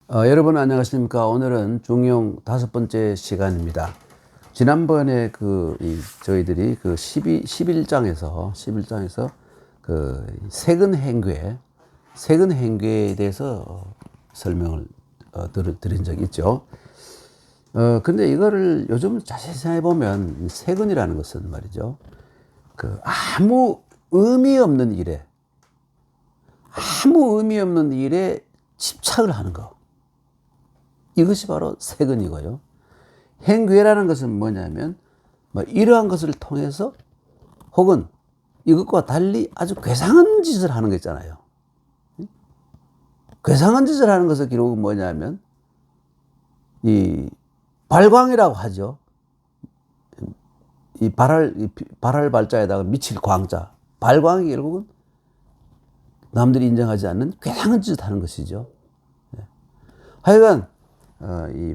여러분 안녕하십니까. 오늘은 중용 5번째 시간입니다. 지난번에 저희들이 11장에서 세근 행괴에 대해서 설명을 드린 적이 있죠. 근데 이거를 요즘 자세히 생각해 보면 세근이라는 것은 말이죠. 아무 의미 없는 일에 집착을 하는 거. 이것이 바로 세근이고요. 행괴라는 것은 뭐냐면, 이러한 것을 통해서 혹은 이것과 달리 아주 괴상한 짓을 하는 거 있잖아요. 괴상한 짓을 하는 것의 기록은 뭐냐면, 이 발광이라고 하죠. 이 발할 발자에다가 미칠 광자. 발광이 결국은 남들이 인정하지 않는 괴상한 짓을 하는 것이죠. 하여간, 이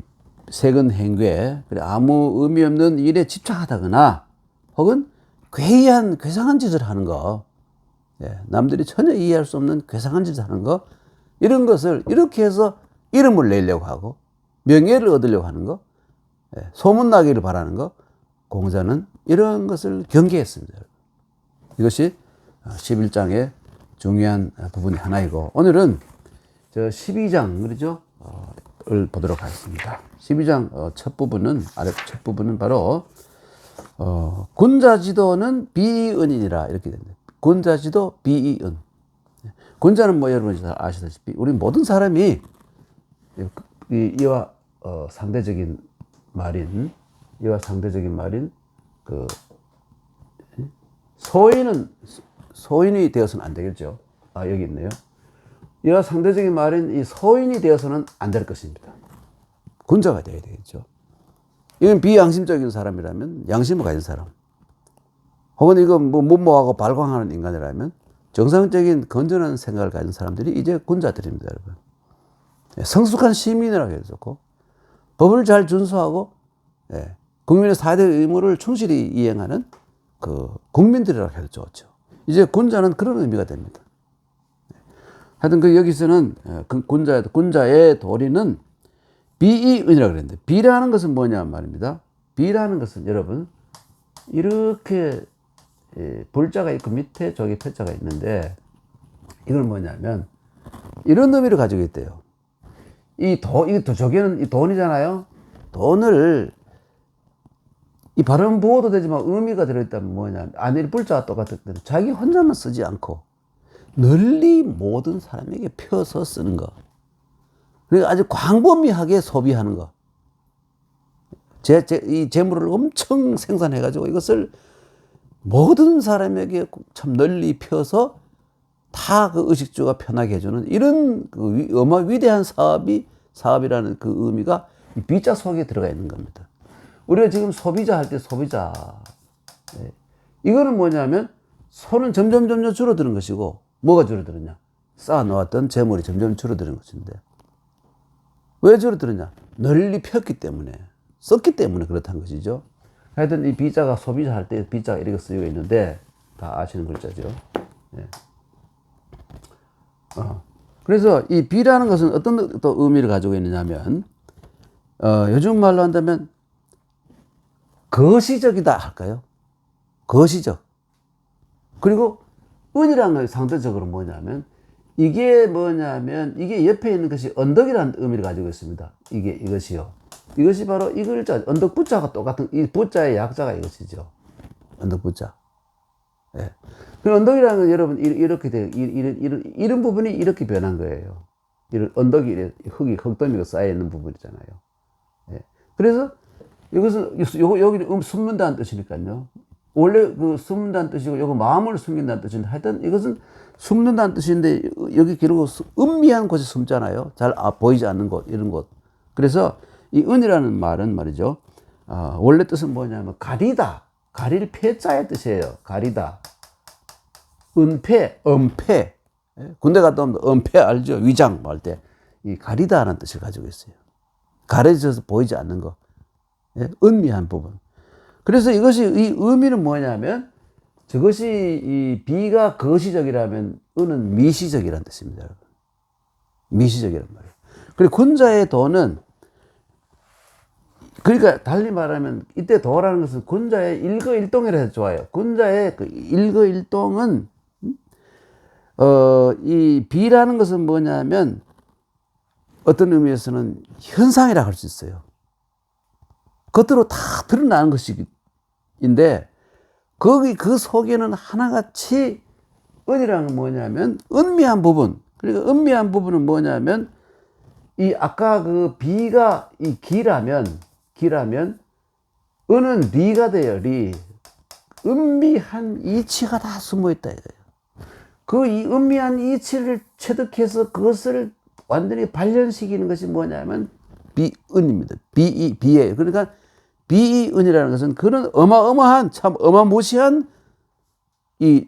세근 행괴, 아무 의미 없는 일에 집착하다거나 혹은 괴상한 짓을 하는 거, 남들이 전혀 이해할 수 없는 괴상한 짓을 하는 거, 이런 것을 이렇게 해서 이름을 내려고 하고 명예를 얻으려고 하는 거, 소문나기를 바라는 거, 공자는 이런 것을 경계했습니다. 이것이 11장의 중요한 부분이 하나이고, 오늘은 12장, 그러죠? 을 보도록 하겠습니다. 12장 첫 부분은 바로 군자지도는 비이은이니라 이렇게 됩니다. 군자지도 비이은. 군자는 여러분이 잘 아시다시피 우리 모든 사람이 이와 상대적인 말인 소인이 되어서는 안 되겠죠. 여기 있네요. 이와 상대적인 말인 이 소인이 되어서는 안 될 것입니다. 군자가 되어야 되겠죠. 이건 비양심적인 사람이라면, 양심을 가진 사람, 혹은 이건 무모하고 발광하는 인간이라면 정상적인 건전한 생각을 가진 사람들이 이제 군자들입니다, 여러분. 성숙한 시민이라고 해도 좋고, 법을 잘 준수하고, 국민의 사대 의무를 충실히 이행하는 국민들이라고 해도 좋죠. 이제 군자는 그런 의미가 됩니다. 하여튼 여기서는 군자의 도리는 비이은이라고 그랬는데, 비라는 것은 뭐냐 말입니다. 비라는 것은 여러분 이렇게 불자가 있고 밑에 저기 패자가 있는데, 이건 뭐냐면 이런 의미를 가지고 있대요. 저기는 이 돈이잖아요. 돈을 이 발음 부호도 되지만 의미가 들어있다면 뭐냐면, 안에 불자가 똑같을 때는 자기 혼자만 쓰지 않고 널리 모든 사람에게 펴서 쓰는 거. 그리고 아주 광범위하게 소비하는 거. 이 재물을 엄청 생산해가지고 이것을 모든 사람에게 참 널리 펴서 다 의식주가 편하게 해주는 이런 위대한 사업이라는 의미가 이 비자 속에 들어가 있는 겁니다. 우리가 지금 소비자 할 때 소비자. 이거는 뭐냐면 소는 점점 줄어드는 것이고, 뭐가 줄어드느냐? 쌓아놓았던 재물이 점점 줄어드는 것인데, 왜 줄어드느냐? 널리 폈기 때문에, 썼기 때문에 그렇다는 것이죠. 하여튼 이 비자가 소비자 할 때 비자가 이렇게 쓰이고 있는데, 다 아시는 글자죠. 그래서 이 비라는 것은 어떤 또 의미를 가지고 있느냐면, 요즘 말로 한다면 거시적이다 할까요? 거시적. 그리고 은이라는 것이 상대적으로 뭐냐면, 이게 옆에 있는 것이 언덕이라는 의미를 가지고 있습니다. 이것이요. 이것이 바로 이 글자, 언덕 부자가 똑같은, 이 부자의 약자가 이것이죠. 언덕 부자. 그 언덕이라는 건 여러분, 이렇게 돼요. 이런 부분이 이렇게 변한 거예요. 이런 언덕이, 흙더미가 쌓여있는 부분이잖아요. 그래서 이것은, 여기는 숨는다는 뜻이니까요. 원래 숨는다는 뜻이고, 요거 마음을 숨긴다는 뜻인데, 하여튼 이것은 숨는다는 뜻인데, 여기 결국 은미한 곳에 숨잖아요. 잘 보이지 않는 곳, 이런 곳. 그래서 이 은이라는 말은 말이죠. 원래 뜻은 뭐냐면, 가리다. 가릴 패자의 뜻이에요. 가리다. 은패, 엄패. 군대 갔다 오면 엄패 알죠? 위장 할 때. 이 가리다라는 뜻을 가지고 있어요. 가려져서 보이지 않는 거. 은미한 부분. 그래서 이 의미는 뭐냐면, 저것이 이 비가 거시적이라면 은은 미시적이라는 뜻입니다. 여러분. 미시적이란 말이에요. 그리고 군자의 도는, 그러니까 달리 말하면 이때 도라는 것은 군자의 일거일동이라 해서 좋아요. 군자의 그 일거일동은 이 비라는 것은 뭐냐면 어떤 의미에서는 현상이라고 할 수 있어요. 겉으로 다 드러나는 것인데 거기 그 속에는 하나같이 은이라는 건 뭐냐면 은미한 부분. 그러니까 은미한 부분은 뭐냐면 이 아까 그 비가 이 기라면 은은 리가 돼요. 리. 은미한 이치가 다 숨어 있다 이거예요. 그 이 은미한 이치를 체득해서 그것을 완전히 발현시키는 것이 뭐냐면 비은입니다. 비예요. 그러니까 비은이라는 것은 그런 어마어마한 참 어마무시한 이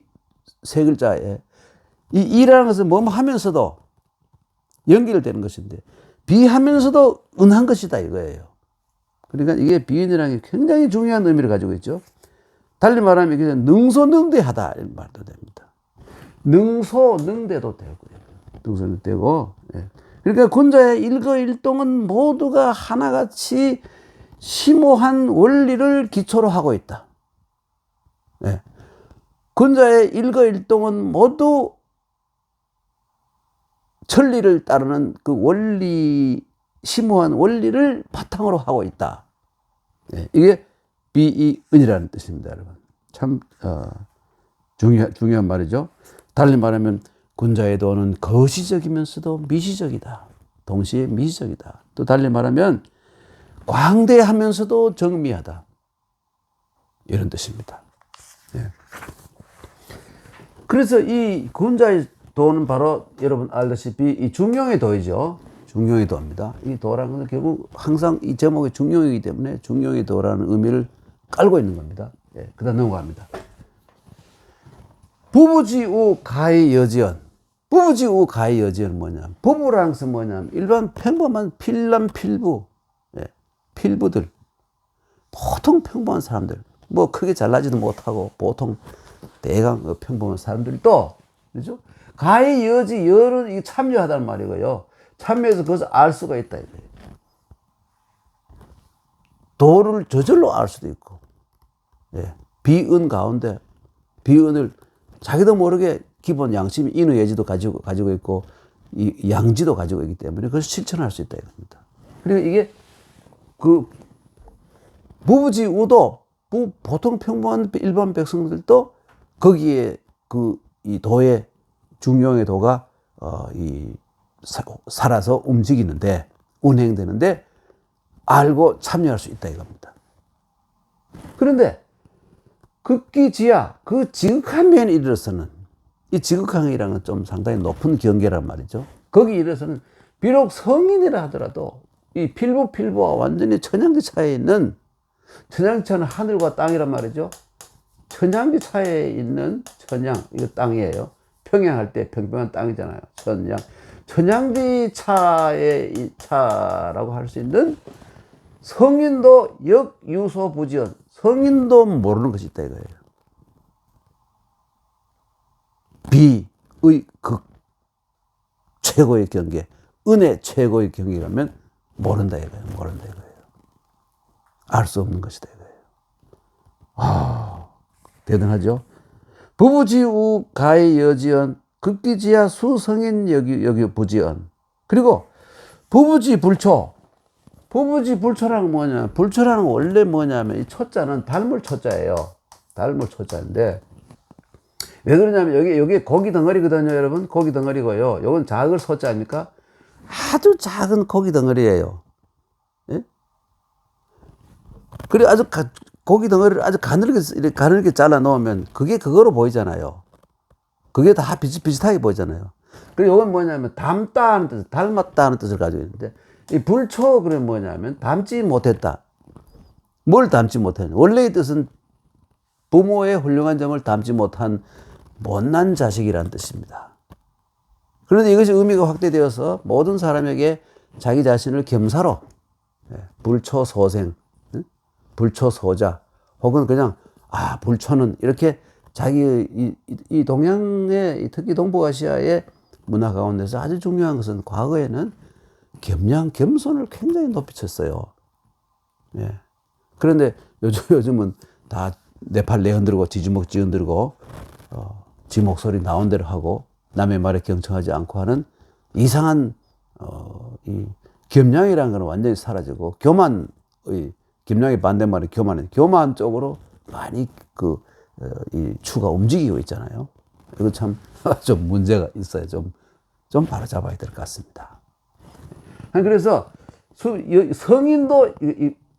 세 글자에 이 이라는 것은 뭐 하면서도 연결되는 것인데 비하면서도 은한 것이다 이거예요. 그러니까 이게 비은이라는 게 굉장히 중요한 의미를 가지고 있죠. 달리 말하면 이게 능소능대하다 이런 말도 됩니다. 능소능대도 되고요. 능소능대고. 예. 그러니까 군자의 일거일동은 모두가 하나같이 심오한 원리를 기초로 하고 있다. 예. 군자의 일거일동은 모두 천리를 따르는 그 원리, 심오한 원리를 바탕으로 하고 있다. 예. 이게 비이은이라는 뜻입니다, 여러분. 참 중요한 말이죠. 달리 말하면 군자의 도는 거시적이면서도 미시적이다. 동시에 미시적이다. 또 달리 말하면 광대하면서도 정미하다. 이런 뜻입니다. 예. 그래서 이 군자의 도는 바로 여러분 알다시피 이 중용의 도이죠. 중용의 도입니다. 이 도라는 것은 결국 항상 이 제목이 중용이기 때문에 중용의 도라는 의미를 깔고 있는 겁니다. 예. 그 다음 넘어갑니다. 부부지우 가의여지연. 부부지우 가의여지연은 뭐냐? 부부라는 것은 뭐냐? 일반 평범한 필남 필부. 예. 필부들. 보통 평범한 사람들. 뭐 크게 잘나지도 못하고 보통 대강 평범한 사람들도 그렇죠? 가히 여지 여는 참여하다는 말이고요. 참여해서 그것을 알 수가 있다 이거예요. 도를 저절로 알 수도 있고, 예. 비은 가운데 비은을 자기도 모르게 기본 양심 인의 예지도 가지고 있고 이 양지도 가지고 있기 때문에 그것을 실천할 수 있다 이겁니다. 그리고 이게 그 부부지우도 보통 평범한 일반 백성들도 거기에 이 도의 중용의 도가 살아서 움직이는데 운행되는데 알고 참여할 수 있다 이겁니다. 그런데 극기지야 그 지극한 면에 이르러서는 이 지극한이라는 건 좀 상당히 높은 경계란 말이죠. 거기 이르러서는 비록 성인이라 하더라도 이 필부와 완전히 천양지 차에 있는 천양지차는 하늘과 땅이란 말이죠. 천양지 차에 있는 천양, 이거 땅이에요. 평양할 때 평평한 땅이잖아요. 천양지 차의 차라고 할 수 있는 성인도 역유소부지연, 성인도 모르는 것이 있다 이거예요. 비의 극 최고의 경계, 은의 최고의 경계라면 모른다 이거예요. 모른다 이거예요. 알 수 없는 것이다 이거예요. 대단하죠. 부부지우 가의 여지연 극기지야 수성인 여기 부지연. 그리고 부부지 불초. 부부지 불초라는 건 뭐냐? 불초라는 건 원래 뭐냐면 이 초자는 닮을 초자예요. 닮을 초자인데 왜 그러냐면 여기 고기 덩어리거든요, 여러분. 고기 덩어리고요. 이건 작을 소자 아닙니까? 아주 작은 고기 덩어리예요. 예? 그리고 아주 고기 덩어리를 아주 가늘게 잘라 놓으면 그게 그거로 보이잖아요. 그게 다 비슷하게 보이잖아요. 그리고 이건 뭐냐면 닮다는 뜻, 닮았다는 뜻을 가지고 있는데 이 불초 그러면 뭐냐면 닮지 못했다. 뭘 닮지 못했냐? 원래의 뜻은 부모의 훌륭한 점을 닮지 못한 못난 자식이라는 뜻입니다. 그런데 이것이 의미가 확대되어서 모든 사람에게 자기 자신을 겸사로 불초소생, 불초소자 혹은 그냥 불초는 이렇게 자기 이 동양의 특히 동북아시아의 문화 가운데서 아주 중요한 것은 과거에는 겸손을 굉장히 높이 쳤어요. 예. 그런데 요즘은 다 내 팔 내흔들고 지주먹 쥐흔들고 지 목소리 나온 대로 하고 남의 말에 경청하지 않고 하는 이상한 이 겸양이라는 건 완전히 사라지고 겸양의 반대말이 교만 쪽으로 많이 이 추가 움직이고 있잖아요. 이거 참 좀 문제가 있어요. 좀 바로잡아야 될 것 같습니다. 그래서 성인도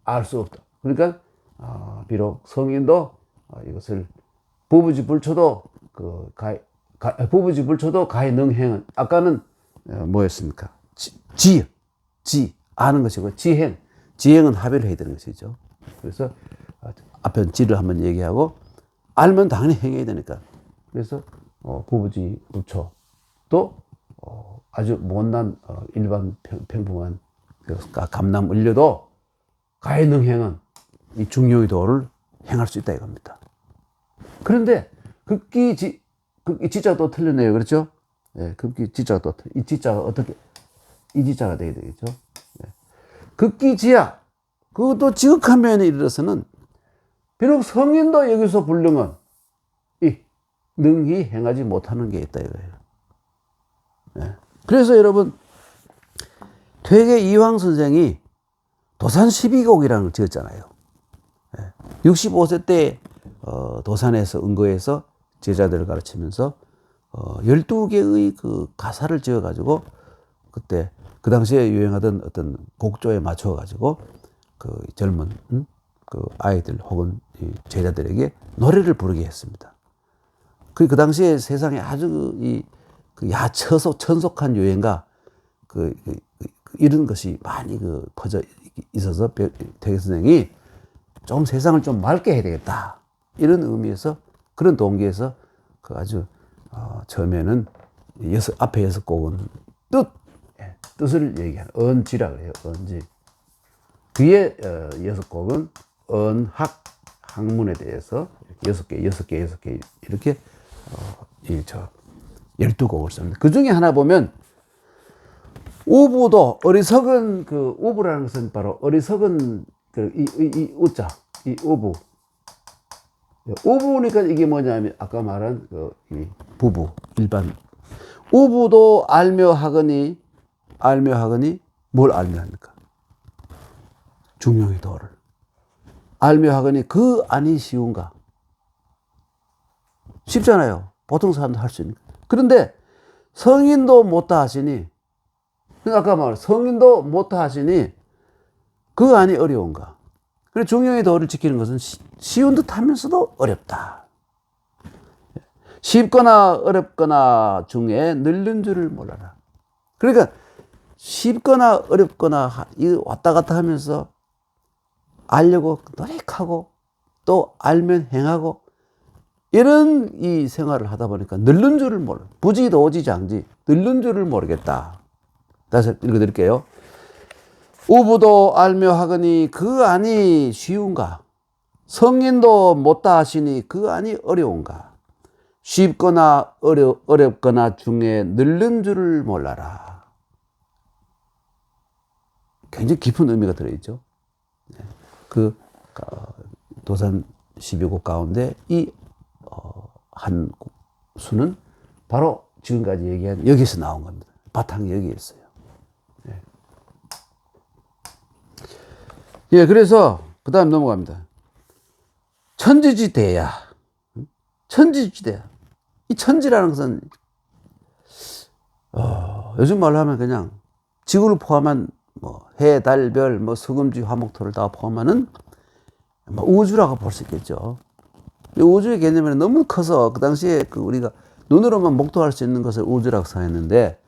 알 수 없다. 그러니까 비록 성인도 이것을 부부지불초도 부부지불초도 가해 능행은 아까는 뭐였습니까? 아는 것이고 지행은 합의를 해야 되는 것이죠. 그래서 앞에 지를 한번 얘기하고 알면 당연히 행해야 되니까. 그래서 부부지불초도 아주 못난 일반 평범한 감남을려도 가해능행은 이 중요의 도를 행할 수 있다 이겁니다. 그런데 지자가 또 틀렸네요. 그렇죠? 예, 지자가 이 지자가 되게 되겠죠. 예. 극기지야. 그것도 지극한 면에 이르러서는 비록 성인도 여기서 불능은 능히 행하지 못하는 게 있다 이거예요. 예. 그래서 여러분 퇴계 이황 선생이 도산 12곡이라는 걸 지었잖아요. 65세 때 도산에서 은거해서 제자들을 가르치면서 12개의 그 가사를 지어가지고 그때 그 당시에 유행하던 어떤 곡조에 맞춰가지고 그 젊은 그 아이들 혹은 제자들에게 노래를 부르게 했습니다. 그 당시에 세상에 아주 그 천속한 유행가 이런 것이 많이 퍼져 있어서 퇴계 선생이 좀 세상을 좀 맑게 해야 되겠다. 이런 의미에서 그런 동기에서 아주 처음에는 앞에 6곡은 뜻을 얘기하는 언지라고 해요. 언지. 뒤에 6곡은 학문에 대해서 6개 이렇게 12곡을 씁니다. 그 중에 하나 보면 우부도 어리석은 우부라는 것은 바로 어리석은 이 우자, 이 우부. 우부니까 이게 뭐냐면 아까 말한 이 부부 일반 우부도 알며 하거니 뭘 알며 합니까? 중용의 도를 알며 하거니 그 안이 쉬운가? 쉽잖아요. 보통 사람도 할 수 있는. 그런데 성인도 못다 하시니 아까 말한 성인도 못다 하시니 그 안이 어려운가? 그리고 중용의 도를 지키는 것은 쉬운 듯 하면서도 어렵다. 쉽거나 어렵거나 중에 늘는 줄을 몰라라. 그러니까 쉽거나 어렵거나 왔다 갔다 하면서 알려고 노력하고 또 알면 행하고 이런 이 생활을 하다 보니까 늘는 줄을 몰라. 부지도지장지 늘는 줄을 모르겠다. 다시 읽어드릴게요. 우부도 알며 하거니 그 안이 쉬운가? 성인도 못다 하시니 그 안이 어려운가? 쉽거나 어렵거나 중에 늘는 줄을 몰라라. 굉장히 깊은 의미가 들어있죠. 도산 12곡 가운데 이 한 수는 바로 지금까지 얘기한 여기서 나온 겁니다. 바탕이 여기에 있어요. 예, 그래서 그 다음 넘어갑니다. 천지지대야. 천지지대야. 이 천지라는 것은 요즘 말로 하면 그냥 지구를 포함한 뭐 해, 달, 별, 뭐 수금지, 화목토를 다 포함하는 뭐 우주라고 볼 수 있겠죠. 우주의 개념이 너무 커서 그 당시에 우리가 눈으로만 목도할 수 있는 것을 우주라고 생각했는데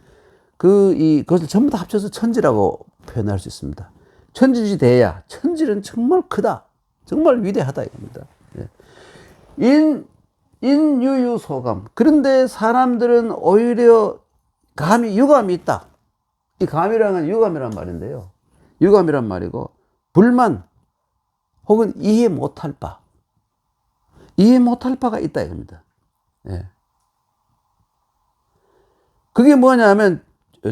그것을 전부 다 합쳐서 천지라고 표현할 수 있습니다. 천지지대야. 천지는 정말 크다. 정말 위대하다 이겁니다. 인유유소감. 그런데 사람들은 오히려 유감이 있다. 이 감이라는 건 유감이란 말인데요. 유감이란 말이고 불만 혹은 이해 못할 바가 있다 이겁니다. 예. 그게 뭐냐면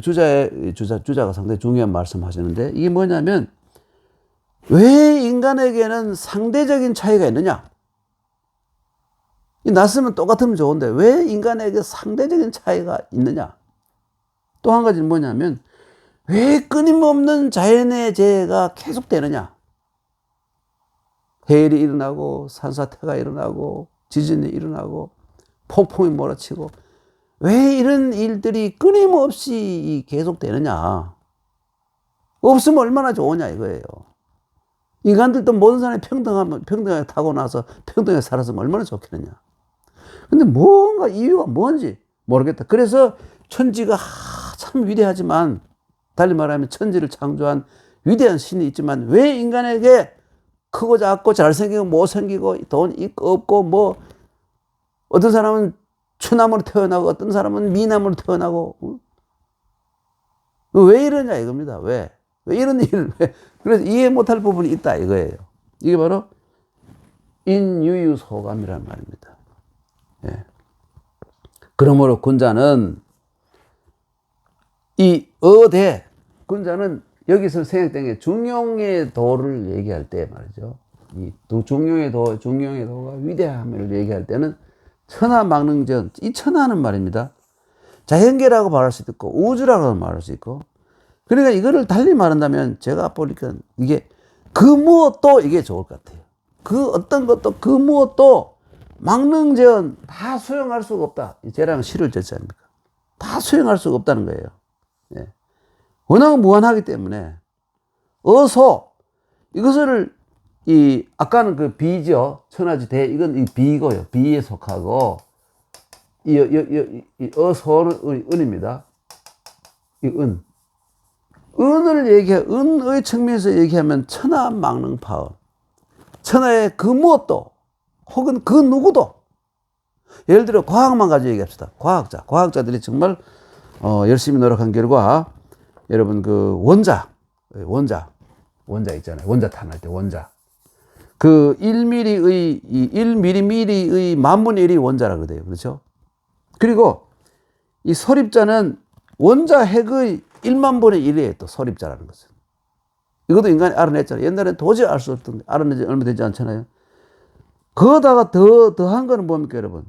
주자가 상당히 중요한 말씀 하시는데, 이게 뭐냐면, 왜 인간에게는 상대적인 차이가 있느냐? 이 낯으면 똑같으면 좋은데, 왜 인간에게 상대적인 차이가 있느냐? 또 한 가지는 뭐냐면, 왜 끊임없는 자연의 재해가 계속되느냐? 해일이 일어나고, 산사태가 일어나고, 지진이 일어나고, 폭풍이 몰아치고, 왜 이런 일들이 끊임없이 계속되느냐? 없으면 얼마나 좋으냐 이거예요. 인간들도 모든 사람이 평등하게 타고나서 평등하게 살았으면 얼마나 좋겠느냐. 근데 뭔가 이유가 뭔지 모르겠다. 그래서 천지가 참 위대하지만, 달리 말하면 천지를 창조한 위대한 신이 있지만, 왜 인간에게 크고 작고 잘생기고 못생기고 돈 있고 없고, 뭐 어떤 사람은 추남으로 태어나고 어떤 사람은 미남으로 태어나고, 왜 이러냐 이겁니다. 왜 이런 일을 그래서 이해 못할 부분이 있다 이거예요. 이게 바로 인유유소감이라는 말입니다. 예. 그러므로 군자는 이 어대, 군자는 여기서 생각된 게 중용의 도를 얘기할 때 말이죠. 이 중용의 도가 위대함을 얘기할 때는 천하망릉전, 이 천하는 말입니다. 자연계라고 말할 수도 있고 우주라고 말할 수 있고, 그러니까 이거를 달리 말한다면 제가 보니까 이게 그 무엇도 이게 좋을 것 같아요. 그 어떤 것도 그 무엇도 망릉전 다 수용할 수가 없다. 제랑 시를 졌지 않습니까? 다 수용할 수가 없다는 거예요. 예. 워낙 무한하기 때문에 어소 이것을 아까는 그 비죠. 천하지 대, 이건 이 비고요. 비에 속하고, 이 어소는 은입니다. 이 은. 은의 측면에서 얘기하면 천하망릉파원. 천하의 그 무엇도, 혹은 그 누구도. 예를 들어 과학만 가지고 얘기합시다. 과학자들이 정말, 열심히 노력한 결과, 여러분 그 원자 있잖아요. 원자탄 할 때 원자. 그 1mm의 만분의 1이 원자라고 그래요. 그렇죠? 그리고 이 소립자는 원자 핵의 1만분의 1이에요. 또 소립자라는 것은. 이것도 인간이 알아냈잖아요. 옛날엔 도저히 알 수 없던데, 알아낸 지 얼마 되지 않잖아요. 그거다가 더한 거는 뭡니까, 여러분?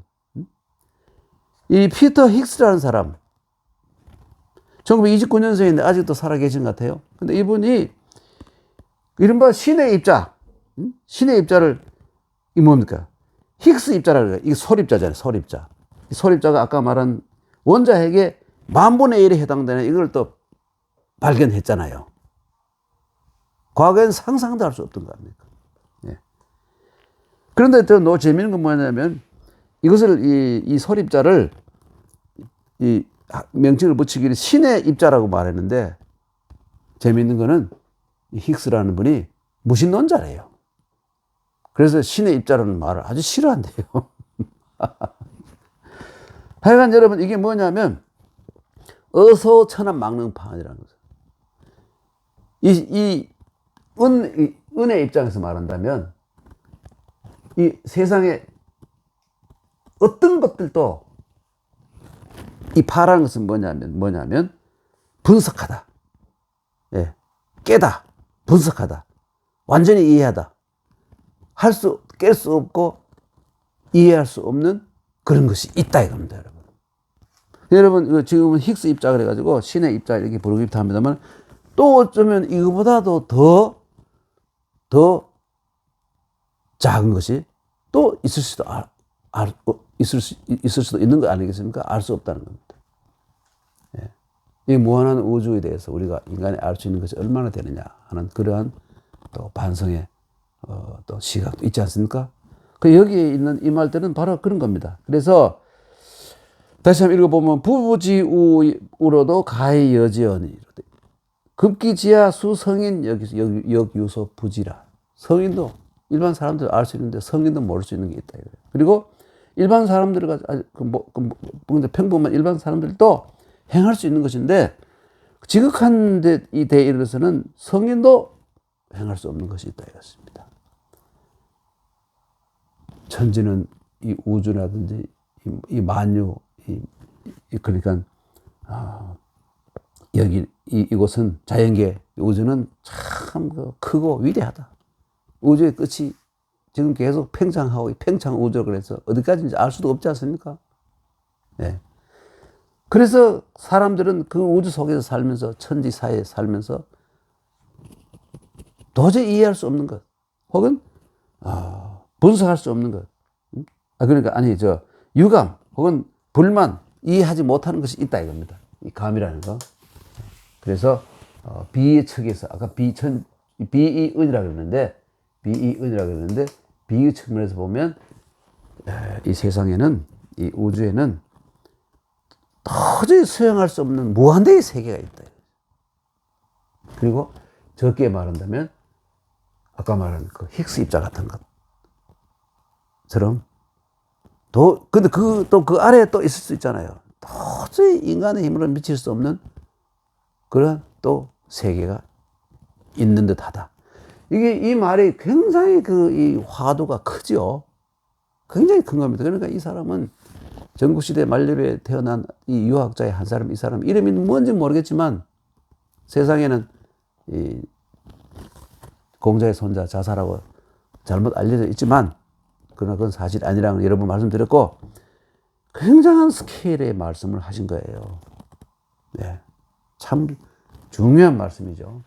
이 피터 힉스라는 사람. 1929년생인데 아직도 살아계신 것 같아요. 근데 이분이 이른바 신의 입자를, 이 뭡니까? 힉스 입자라고 해요. 이게 소립자잖아요. 소립자. 소립자가 아까 말한 원자 핵의 만분의 1에 해당되는 이걸 또 발견했잖아요. 과거에는 상상도 할 수 없던 거 아닙니까? 예. 그런데 더 재미있는 건 뭐냐면, 이것을, 이 소립자를, 이 명칭을 붙이기를 신의 입자라고 말했는데, 재미있는 거는 이 힉스라는 분이 무신론자래요. 그래서 신의 입자라는 말을 아주 싫어한대요. 하여간 여러분, 이게 뭐냐면 어소천하망릉파원이라는 거죠. 은의 입장에서 말한다면, 이 세상에 어떤 것들도 이 파라는 것은 뭐냐면 분석하다. 예. 깨다. 분석하다. 완전히 이해하다. 깰 수 없고 이해할 수 없는 그런 것이 있다 이겁니다, 여러분. 여러분, 지금은 힉스 입자 그래가지고 신의 입자 이렇게 부르기도 합니다만, 또 어쩌면 이거보다도 더 작은 것이 또 있을 수도 있는 거 아니겠습니까? 알 수 없다는 겁니다. 예. 이 무한한 우주에 대해서 우리가 인간이 알 수 있는 것이 얼마나 되느냐 하는 그러한 또 반성의 또 시각도 있지 않습니까? 그 여기에 있는 이 말들은 바로 그런 겁니다. 그래서 다시 한번 읽어보면, 부부지우로도 가히 여지언이 급기지야 수성인 역유소 부지라. 성인도 일반 사람들 알 수 있는데 성인도 모를 수 있는 게 있다 이거예요. 그리고 일반 사람들과 평범한 일반 사람들도 행할 수 있는 것인데, 지극한 데 이르러서는 성인도 행할 수 없는 것이 있다 이것입니다. 천지는 이 우주라든지 이 만유, 그러니까 여기 이곳은 자연계 우주는 참 크고 위대하다. 우주의 끝이 지금 계속 팽창하고 팽창 우주라고 그래서 어디까지인지 알 수도 없지 않습니까? 네. 그래서 사람들은 그 우주 속에서 살면서 천지 사이에 살면서 도저히 이해할 수 없는 것 혹은 분석할 수 없는 것 그러니까 유감 혹은 불만 이해하지 못하는 것이 있다 이겁니다. 이 감이라는 거. 그래서 비의 척에서 아까 비이은이라고 그러는데 비의 측면에서 보면 이 세상에는 이 우주에는 도저히 수용할 수 없는 무한대의 세계가 있다. 그리고 적게 말한다면 아까 말한 그 힉스 입자 같은 것처럼 근데 그 아래에 또 있을 수 있잖아요. 도저히 인간의 힘으로 미칠 수 없는 그런 또 세계가 있는 듯하다. 이 말이 굉장히 이 화두가 크죠. 굉장히 큰 겁니다. 그러니까 이 사람은 전국시대 만렙에 태어난 이 유학자의 한 사람, 이 사람 이름이 뭔지 모르겠지만 세상에는 이 공자의 손자 자사라고 잘못 알려져 있지만 그러나 그건 사실 아니라는 걸 여러 번 말씀드렸고 굉장한 스케일의 말씀을 하신 거예요. 네, 참 중요한 말씀이죠.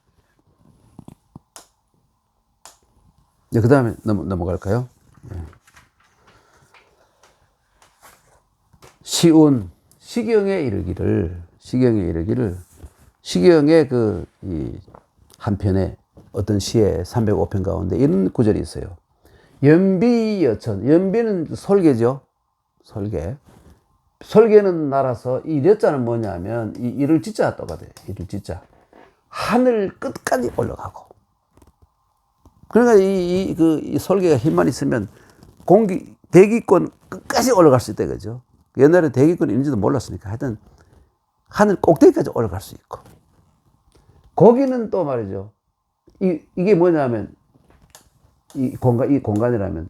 네, 그 다음에 넘어갈까요? 네. 시경에 이르기를 시경의 이 한편에 어떤 시의 305편 가운데 이런 구절이 있어요. 연비여천, 연비는 설계죠. 설계는 날아서 이 려자는 뭐냐면 이 이를 지자 똑같아요. 이를 지자. 하늘 끝까지 올라가고. 그러니까 이 설계가 힘만 있으면 대기권 끝까지 올라갈 수 있다 그죠. 옛날에 대기권이 있는지도 몰랐으니까 하여튼 하늘 꼭대기까지 올라갈 수 있고. 거기는 또 말이죠. 이게 뭐냐면 이 공간이라면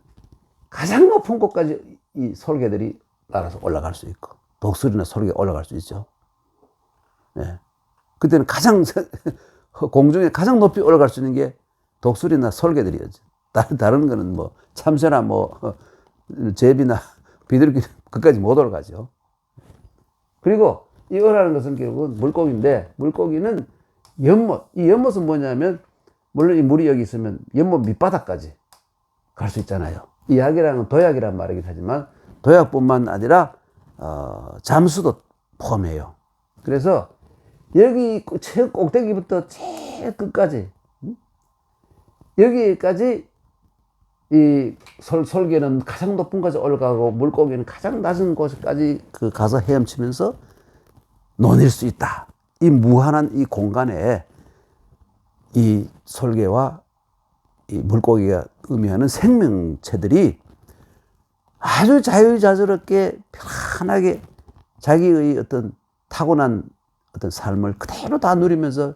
가장 높은 곳까지 이 설계들이 날아서 올라갈 수 있고 독수리나 설계 올라갈 수 있죠. 네. 그때는 공중에 가장 높이 올라갈 수 있는 게 독수리나 설계들이었죠. 다른 거는 뭐 참새나 제비나 비둘기 그까지 못 올라가죠. 그리고 이 어라는 것은 결국은 물고기인데 물고기는 연못. 이 연못은 뭐냐면 물론 이 물이 여기 있으면 연못 밑바닥까지 갈 수 있잖아요. 이 약이라는 도약이란 말이긴 하지만 도약뿐만 아니라 잠수도 포함해요. 그래서 여기 최 꼭대기부터 제일 끝까지 여기까지 이 설계는 가장 높은 곳에 올라가고 물고기는 가장 낮은 곳까지 가서 헤엄치면서 논일 수 있다. 이 무한한 이 공간에 이 설계와 이 물고기가 의미하는 생명체들이 아주 자유자재롭게 편하게 자기의 어떤 타고난 어떤 삶을 그대로 다 누리면서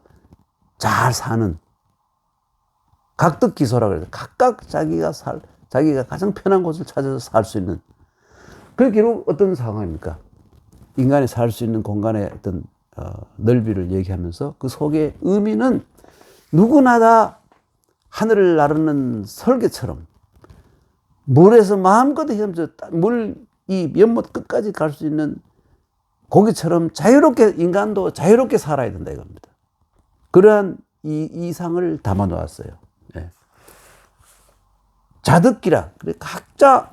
잘 사는 각득기소라 그래서 각각 자기가 가장 편한 곳을 찾아서 살 수 있는 그게 결국 어떤 상황입니까? 인간이 살 수 있는 공간의 어떤 넓이를 얘기하면서 그 속의 의미는 누구나 다 하늘을 나르는 설계처럼 물에서 마음껏 헤엄쳐 이 연못 끝까지 갈 수 있는 고기처럼 자유롭게 인간도 자유롭게 살아야 된다 이겁니다. 그러한 이 이상을 담아 놓았어요. 네. 자득기라 그래 각자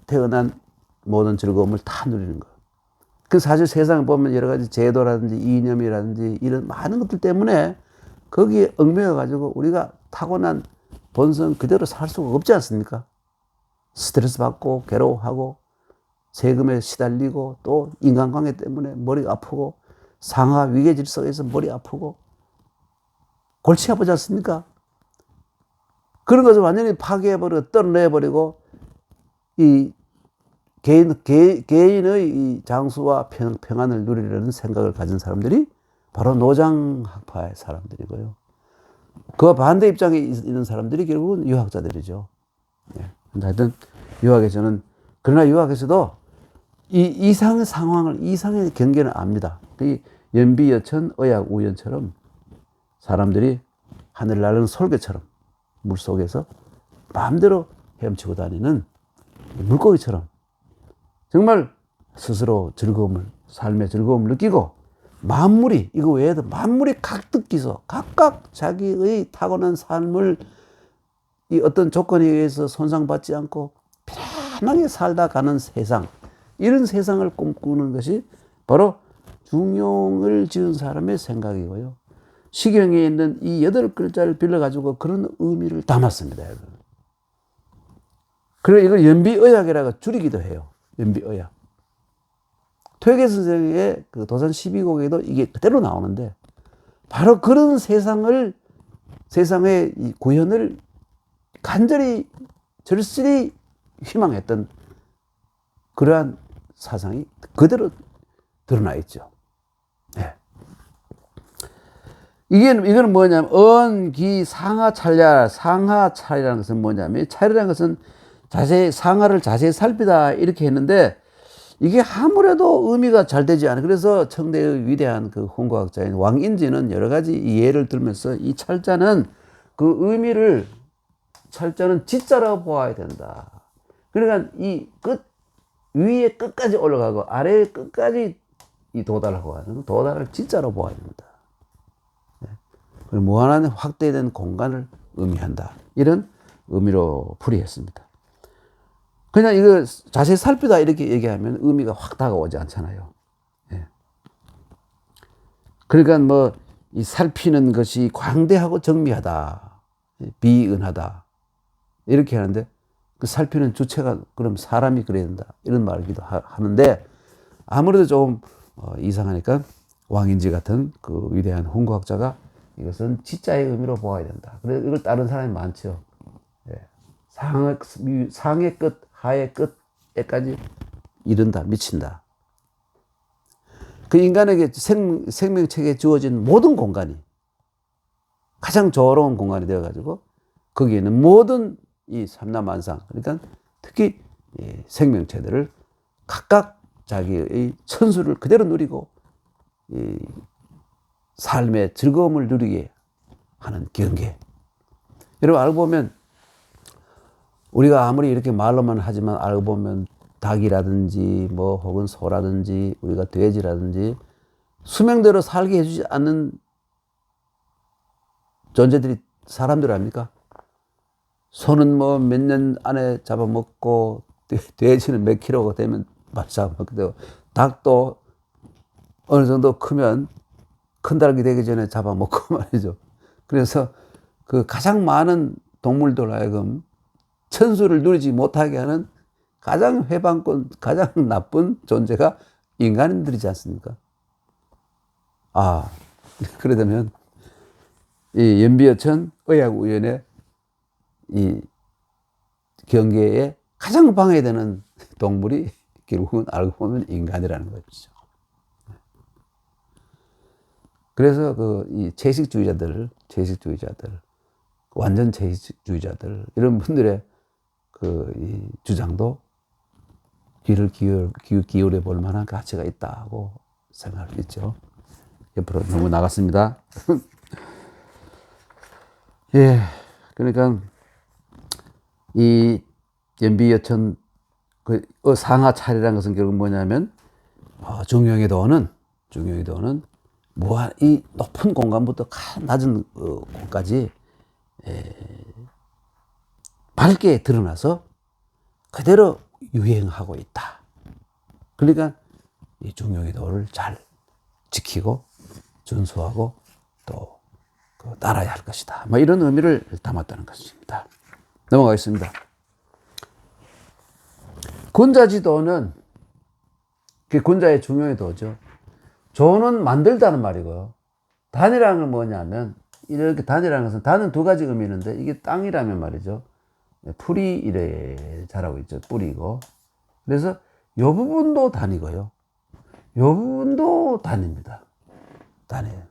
태어난 모든 즐거움을 다 누리는 거. 그 사실 세상에 보면 여러 가지 제도라든지 이념이라든지 이런 많은 것들 때문에 거기에 얽매여 가지고 우리가 타고난 본성 그대로 살 수가 없지 않습니까? 스트레스 받고 괴로워하고 세금에 시달리고 또 인간관계 때문에 머리가 아프고 상하 위계 질서에서 머리 아프고 골치 아프지 않습니까? 그런 것을 완전히 파괴해버리고 떨어내버리고 이 개인의 이 장수와 평안을 누리려는 생각을 가진 사람들이 바로 노장학파의 사람들이고요. 그와 반대 입장에 있는 사람들이 결국은 유학자들이죠. 네. 하여튼 유학에서는 그러나 유학에서도 이 이상의 상황을 이상의 경계를 압니다. 연비여천, 의약우연처럼 사람들이 하늘 나르는 솔개처럼 물속에서 마음대로 헤엄치고 다니는 물고기처럼 정말 스스로 즐거움을, 삶의 즐거움을 느끼고 만물이, 이거 외에도 만물이 각득기서 각각 자기의 타고난 삶을 이 어떤 조건에 의해서 손상받지 않고 편안하게 살다 가는 세상, 이런 세상을 꿈꾸는 것이 바로 중용을 지은 사람의 생각이고요. 시경에 있는 이 8글자를 빌려가지고 그런 의미를 담았습니다. 그리고 이걸 연비의학이라고 줄이기도 해요. 연비의학. 퇴계 선생의 그 도산 12곡에도 이게 그대로 나오는데, 바로 그런 세상의 이 구현을 간절히, 절실히 희망했던 그러한 사상이 그대로 드러나 있죠. 네. 이거는 뭐냐면, 언기 상하 찰야, 상하 찰이라는 것은 뭐냐면, 찰이라는 것은 상하를 자세히 살피다, 이렇게 했는데, 이게 아무래도 의미가 잘 되지 않아요. 그래서 청대의 위대한 그 홍과학자인 왕인지는 여러 가지 예를 들면서 이 찰자는 그 의미를, 찰자는 지자라고 보아야 된다. 그러니까 이 끝, 위에 끝까지 올라가고 아래에 끝까지 이 도달하고 하는 도달을 지자로 보아야 된다. 그리고 무한한 확대된 공간을 의미한다. 이런 의미로 풀이했습니다. 그냥 이거 자세히 살피다 이렇게 얘기하면 의미가 확 다가오지 않잖아요. 예. 그러니까 뭐 이 살피는 것이 광대하고 정미하다, 비은하다 이렇게 하는데, 그 살피는 주체가 그럼 사람이 그래야 된다 이런 말이기도 하는데, 아무래도 조금 이상하니까 왕인지 같은 그 위대한 홍과학자가 이것은 지자의 의미로 보아야 된다. 그래서 이걸 따른 사람이 많죠. 예. 상의 끝, 하의 끝에까지 이른다, 미친다. 그 인간에게 생명체계에 주어진 모든 공간이 가장 조화로운 공간이 되어가지고 거기에 있는 모든 이 삼라만상, 그러니까 특히 생명체들을 각각 자기의 천수를 그대로 누리고 이 삶의 즐거움을 누리게 하는 경계. 여러분, 알고 보면 우리가 아무리 이렇게 말로만 하지만 알고 보면 닭이라든지 뭐 혹은 소라든지 우리가 돼지라든지 수명대로 살게 해주지 않는 존재들이 사람들 아닙니까? 소는 뭐 몇 년 안에 잡아먹고 돼지는 몇 킬로가 되면 막 잡아먹게 되고, 닭도 어느 정도 크면 큰 닭이 되기 전에 잡아먹고 말이죠. 그래서 그 가장 많은 동물들 하여금 천수를 누리지 못하게 하는 가장 회방권, 가장 나쁜 존재가 인간들이지 않습니까? 그러다면 이 연비어천 의학우연의 이 경계에 가장 방해되는 동물이 결국은 알고 보면 인간이라는 것이죠. 그래서 이 채식주의자들, 완전 채식주의자들, 이런 분들의 이 주장도 귀를 기울여 볼 만한 가치가 있다고 생각을 했죠. 옆으로 너무 나갔습니다. 예, 그러니까 이 연비여천 상하 찰이라는 것은 결국 뭐냐면, 중용의 도는 무한 이 높은 공간부터 낮은 곳까지 밝게 드러나서 그대로 유행하고 있다. 그러니까 이 중용의 도를 잘 지키고 준수하고 또 따라야 할 것이다. 뭐 이런 의미를 담았다는 것입니다. 넘어가겠습니다. 군자지도는 그 군자의 중용의 도죠. 조는 만들다는 말이고요. 단이라는 건 뭐냐면, 이렇게 단이라는 것은, 단은 두 가지 의미 있는데, 이게 땅이라면 말이죠. 풀이 이래 자라고 있죠. 뿌리고. 그래서 요 부분도 단이고요. 요 부분도 단입니다. 단이에요.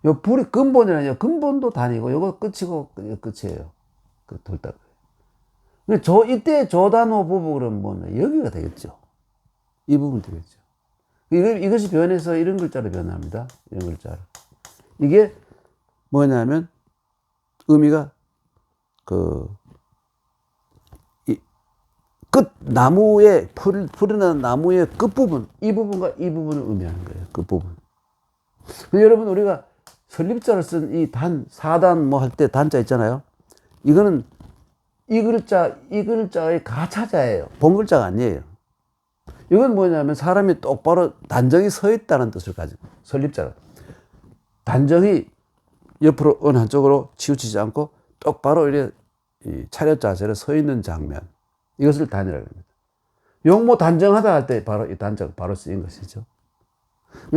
요 풀이 근본이라뇨. 근본도 단이고, 요거 끝이고, 끝이에요. 그 돌다. 이때 조단호 부부 그러면 뭐냐. 여기가 되겠죠. 이 부분이 되겠죠. 이것이 변해서 이런 글자로 변합니다. 이런 글자로. 이게 뭐냐면 의미가 끝 나무의 풀이나 나무의 끝부분, 이 부분과 이 부분을 의미하는 거예요. 끝부분. 여러분 우리가 설립자를 쓴 이 사단 뭐 할 때 단자 있잖아요. 이거는 이 글자의 가차자예요. 본글자가 아니에요. 이건 뭐냐면 사람이 똑바로 단정히 서 있다는 뜻을 가지고 설립자가 단정히 옆으로 어느 한쪽으로 치우치지 않고 똑바로 이렇게 차렷 자세로 서 있는 장면, 이것을 단이라고 합니다. 용모 단정하다 할 때 바로 이 단자가 바로 쓰인 것이죠.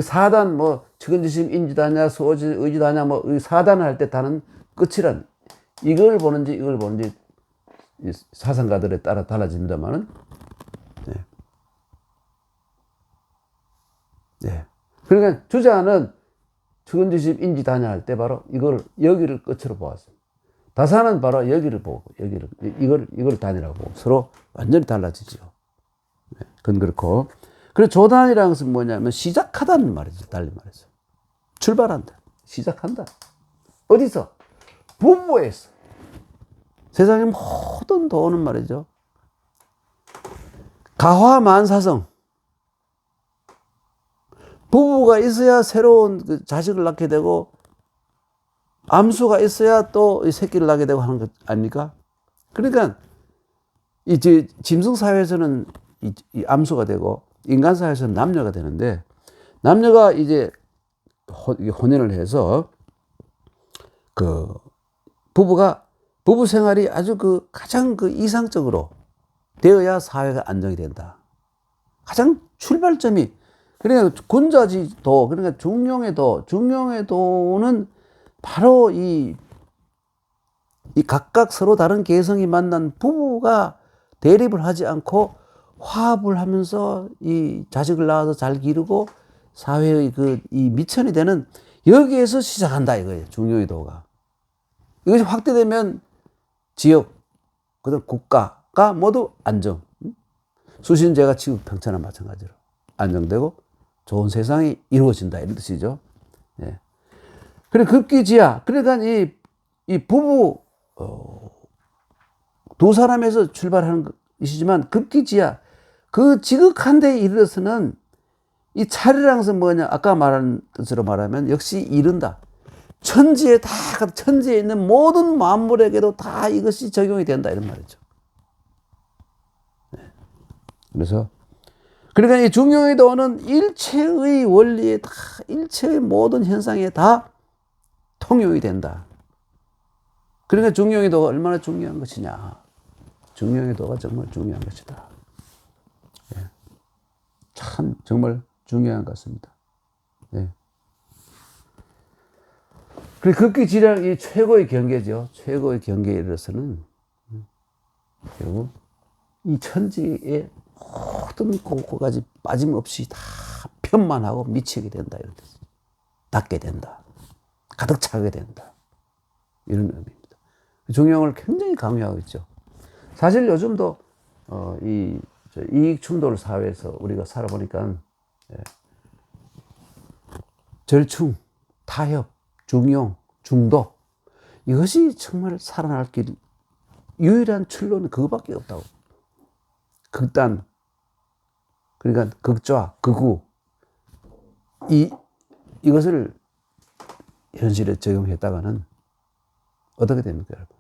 사단 뭐 측은지심 인지다냐 수오지 의지다냐 뭐 사단을 할 때 단은 끝이란, 이걸 보는지 사상가들에 따라 달라집니다만은 그러니까 주자는 측은지심 인지다냐 할 때 바로 여기를 끝으로 보았습니다. 다사는 바로 여기를 보고 이걸 단이라고 보고 서로 완전히 달라지죠. 그건 그렇고. 그래서 조단이라는 것은 뭐냐면 시작하다는 말이죠. 달리 말해서 출발한다, 시작한다. 어디서? 부부에서. 세상의 모든 도는 말이죠. 가화만사성. 부부가 있어야 새로운 자식을 낳게 되고 암수가 있어야 또 새끼를 낳게 되고 하는 것 아닙니까? 그러니까 이제 짐승 사회에서는 이 암수가 되고 인간 사회에서는 남녀가 되는데, 남녀가 이제 혼인을 해서 부부 생활이 아주 가장 이상적으로 되어야 사회가 안정이 된다. 가장 출발점이, 그러니까 군자지도, 그러니까 중용의 도는 바로 이 각각 서로 다른 개성이 만난 부부가 대립을 하지 않고 화합을 하면서 이 자식을 낳아서 잘 기르고 사회의 이 미천이 되는, 여기에서 시작한다 이거예요. 중용의 도가. 이것이 확대되면 지역, 그다음 국가가 모두 안정. 수신제가 지국 평천과 마찬가지로 안정되고 좋은 세상이 이루어진다, 이런 뜻이죠. 예. 그래 급기지야. 그러니까 이 부부 두 사람에서 출발하는 것이지만 급기지야. 그 지극한 데에 이르러서는 이 차례라는 것은 뭐냐? 아까 말한 뜻으로 말하면 역시 이른다. 천지에 있는 모든 만물에게도 다 이것이 적용이 된다, 이런 말이죠. 네. 그래서 그러니까 이 중용의 도는 일체의 원리에 일체의 모든 현상에 다 통용이 된다. 그러니까 중용의 도가 얼마나 중요한 것이냐. 중용의 도가 정말 중요한 것이다. 예. 참 정말 중요한 것 같습니다. 예. 그리고 극기지량이 최고의 경계죠. 최고의 경계에 이르러서는 결국 이 천지의 모든 곳까지 빠짐없이 다 편만하고 미치게 된다, 이런 뜻. 닿게 된다. 가득 차게 된다. 이런 의미입니다. 중용을 굉장히 강요하고 있죠. 사실 요즘도 이 이익 충돌 사회에서 우리가 살아보니까 절충, 타협, 중용, 중도, 이것이 정말 살아날 길, 유일한 출로는 그거밖에 없다고. 극단, 그러니까 극좌, 극우, 이것을 현실에 적용했다가는 어떻게 됩니까, 여러분?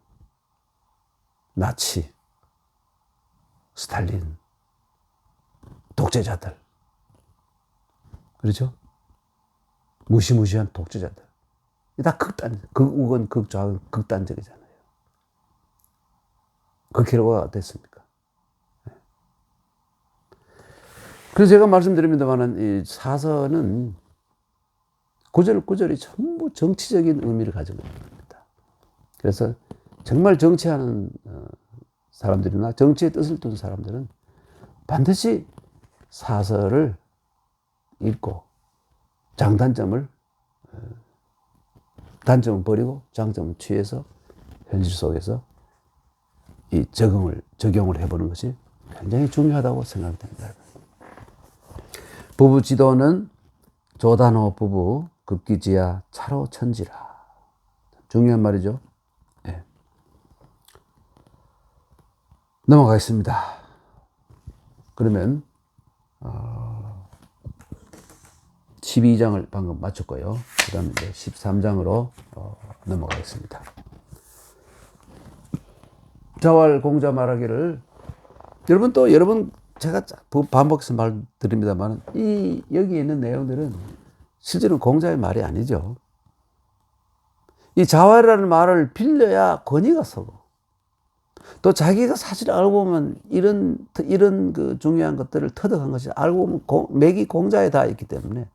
나치, 스탈린, 독재자들, 그렇죠? 무시무시한 독재자들. 다 극우건 극좌건 극단적이잖아요. 그 결과가 됐습니까? 그래서 제가 말씀드립니다만은 이 사서는 구절구절이 전부 정치적인 의미를 가지고 있는 겁니다. 그래서 정말 정치하는 사람들이나 정치의 뜻을 둔 사람들은 반드시 사서를 읽고 단점은 버리고 장점을 취해서 현실 속에서 이 적용을 해보는 것이 굉장히 중요하다고 생각됩니다. 부부 지도는 조단호 부부 급기지야 차로 천지라. 중요한 말이죠. 네. 넘어가겠습니다. 그러면 12장을 방금 마쳤고요. 그 다음에 13장으로 넘어가겠습니다. 자활 공자 말하기를, 여러분 제가 반복해서 말드립니다만 여기 있는 내용들은 실제로 공자의 말이 아니죠. 이 자활이라는 말을 빌려야 권위가 서고, 또 자기가 사실 알고 보면 이런 그 중요한 것들을 터득한 것이 알고 보면 맥이 공자에 다 있기 때문에,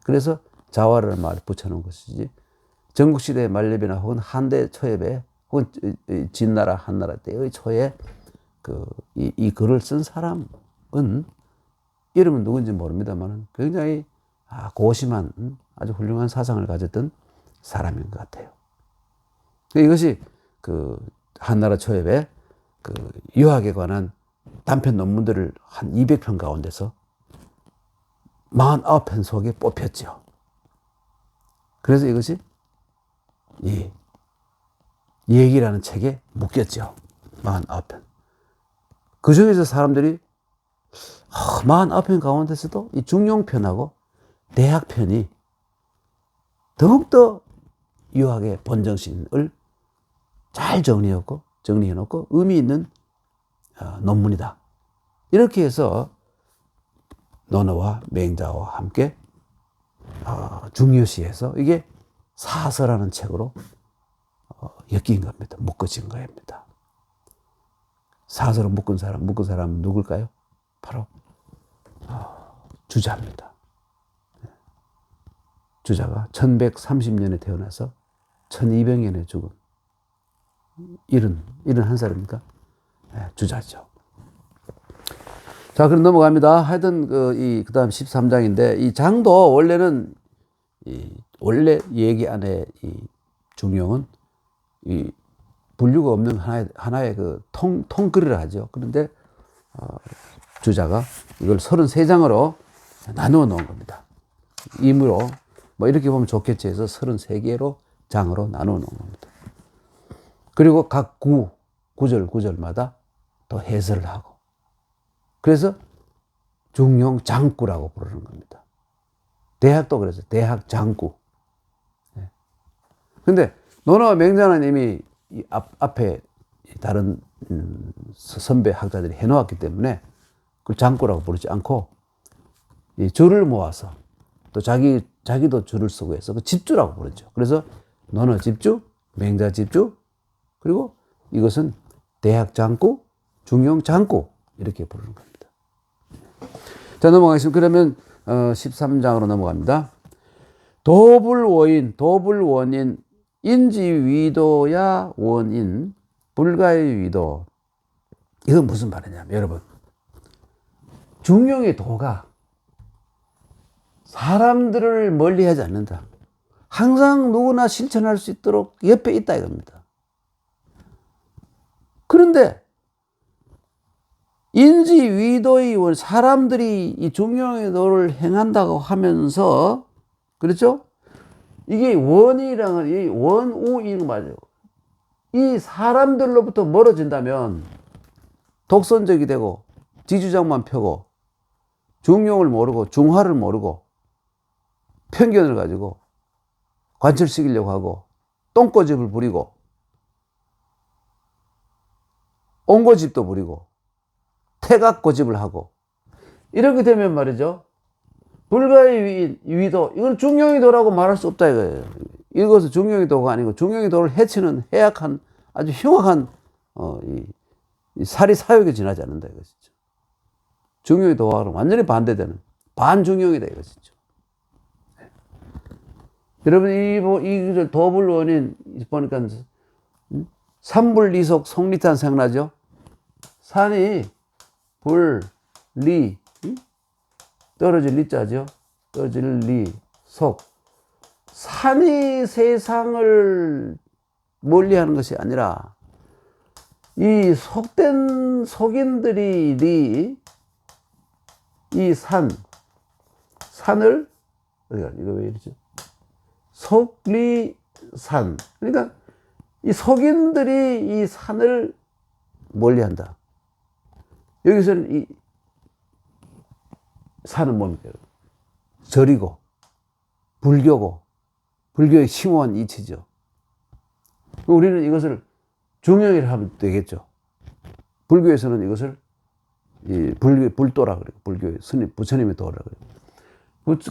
그래서 자활이라는 말을 붙여놓은 것이지, 전국시대의 말렙이나 혹은 한대 초엽에 혹은 진나라 한나라 때의 초에 이 글을 쓴 사람은 이름은 누군지 모릅니다만 굉장히 고심한 아주 훌륭한 사상을 가졌던 사람인 것 같아요. 이것이 한나라 초엽에 유학에 관한 단편 논문들을 한 200편 가운데서 49편 속에 뽑혔죠. 그래서 이것이 이 얘기라는 책에 묶였죠. 49편. 그 중에서 사람들이 49편 가운데서도 이 중용편하고 대학편이 더욱더 유학의 본정신을 잘 정리해놓고 의미 있는 논문이다. 이렇게 해서 논어와 맹자와 함께 중요시해서 이게 사서라는 책으로 엮인 겁니다. 묶어진 겁니다. 사서로 묶은 사람은 누굴까요? 바로 주자입니다. 주자가 1130년에 태어나서 1200년에 죽은 71살입니까? 주자죠. 자, 그럼 넘어갑니다. 하여튼 그 다음 13장인데, 이 장도 원래는 원래 얘기 안에 이 중용은 이 분류가 없는 하나의 그 통글이라 하죠. 그런데 주자가 이걸 33장으로 나누어 놓은 겁니다. 임으로 뭐 이렇게 보면 좋겠지 해서 33개로 장으로 나누어 놓은 겁니다. 그리고 각 구절마다 또 해설을 하고, 그래서 중용장구라고 부르는 겁니다. 대학도 그래서 대학장구. 근데 논어와 맹자는 이미 앞에 다른 선배 학자들이 해놓았기 때문에 그 장구라고 부르지 않고 이 줄을 모아서, 또 자기도 줄을 쓰고 해서 그 집주라고 부르죠. 그래서 논어 집주, 맹자 집주, 그리고 이것은 대학장구, 중용장구 이렇게 부르는 겁니다. 자, 넘어가겠습니다. 그러면 13장으로 넘어갑니다. 도불원인 인지위도야 원인 불가의 위도. 이건 무슨 말이냐면, 여러분, 중용의 도가 사람들을 멀리하지 않는다. 항상 누구나 실천할 수 있도록 옆에 있다 이겁니다. 그런데 인지위도의 원, 사람들이 이 중용의 도를 행한다고 하면서, 그렇죠? 이게 원이랑은 이 원우인 맞아요. 이 사람들로부터 멀어진다면 독선적이 되고 지주장만 펴고 중용을 모르고 중화를 모르고 편견을 가지고 관철시키려고 하고 똥꼬집을 부리고 옹고집도 부리고 태각고집을 하고 이렇게 되면 말이죠, 불가의 위도, 이건 중용의 도라고 말할 수 없다 이거예요. 이것은 중용의 도가 아니고 중용의 도를 해치는 해악한 아주 흉악한 이 사리사욕에 지나지 않는다 이것이죠. 중용의 도와는 완전히 반대되는 반중용이다 이것이죠. 여러분 이 도불원인 보니까 삼불리속 속리탄 생각나죠? 산이 불리 떨어질 리자죠. 떨어질 리 속. 산이 세상을 멀리하는 것이 아니라 이 속된 속인들이 이 산을, 어디가, 이거 왜 이러지? 속리산. 그러니까 이 속인들이 이 산을 멀리 한다. 여기서는 이 산은 뭡니까? 절이고, 불교고, 불교의 심오한 이치죠. 우리는 이것을 중용이라 하면 되겠죠. 불교에서는 이것을 불도라 그래요. 불교의 스님, 부처님의 도라 그래요.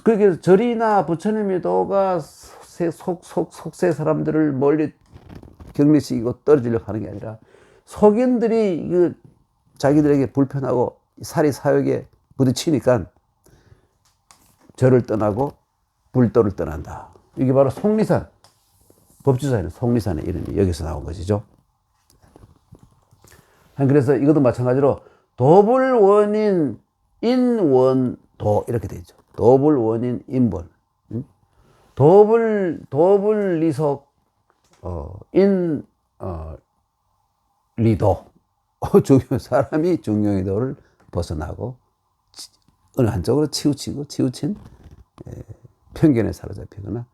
그렇게 절이나 부처님의 도가 속세 사람들을 멀리 격리시키고 떨어지려고 하는 게 아니라 속인들이 자기들에게 불편하고 사리 사욕에 부딪히니까 절을 떠나고 불도를 떠난다. 이게 바로 속리산. 법주사에는 속리산의 이름이 여기서 나온 것이죠. 그래서 이것도 마찬가지로 도불원인 인원도 이렇게 되어 있죠. 도불원인 인원. 도불리속 리도. 사람이 중용의 도를 벗어나고 어느 한쪽으로 치우친 편견에 사로잡히거나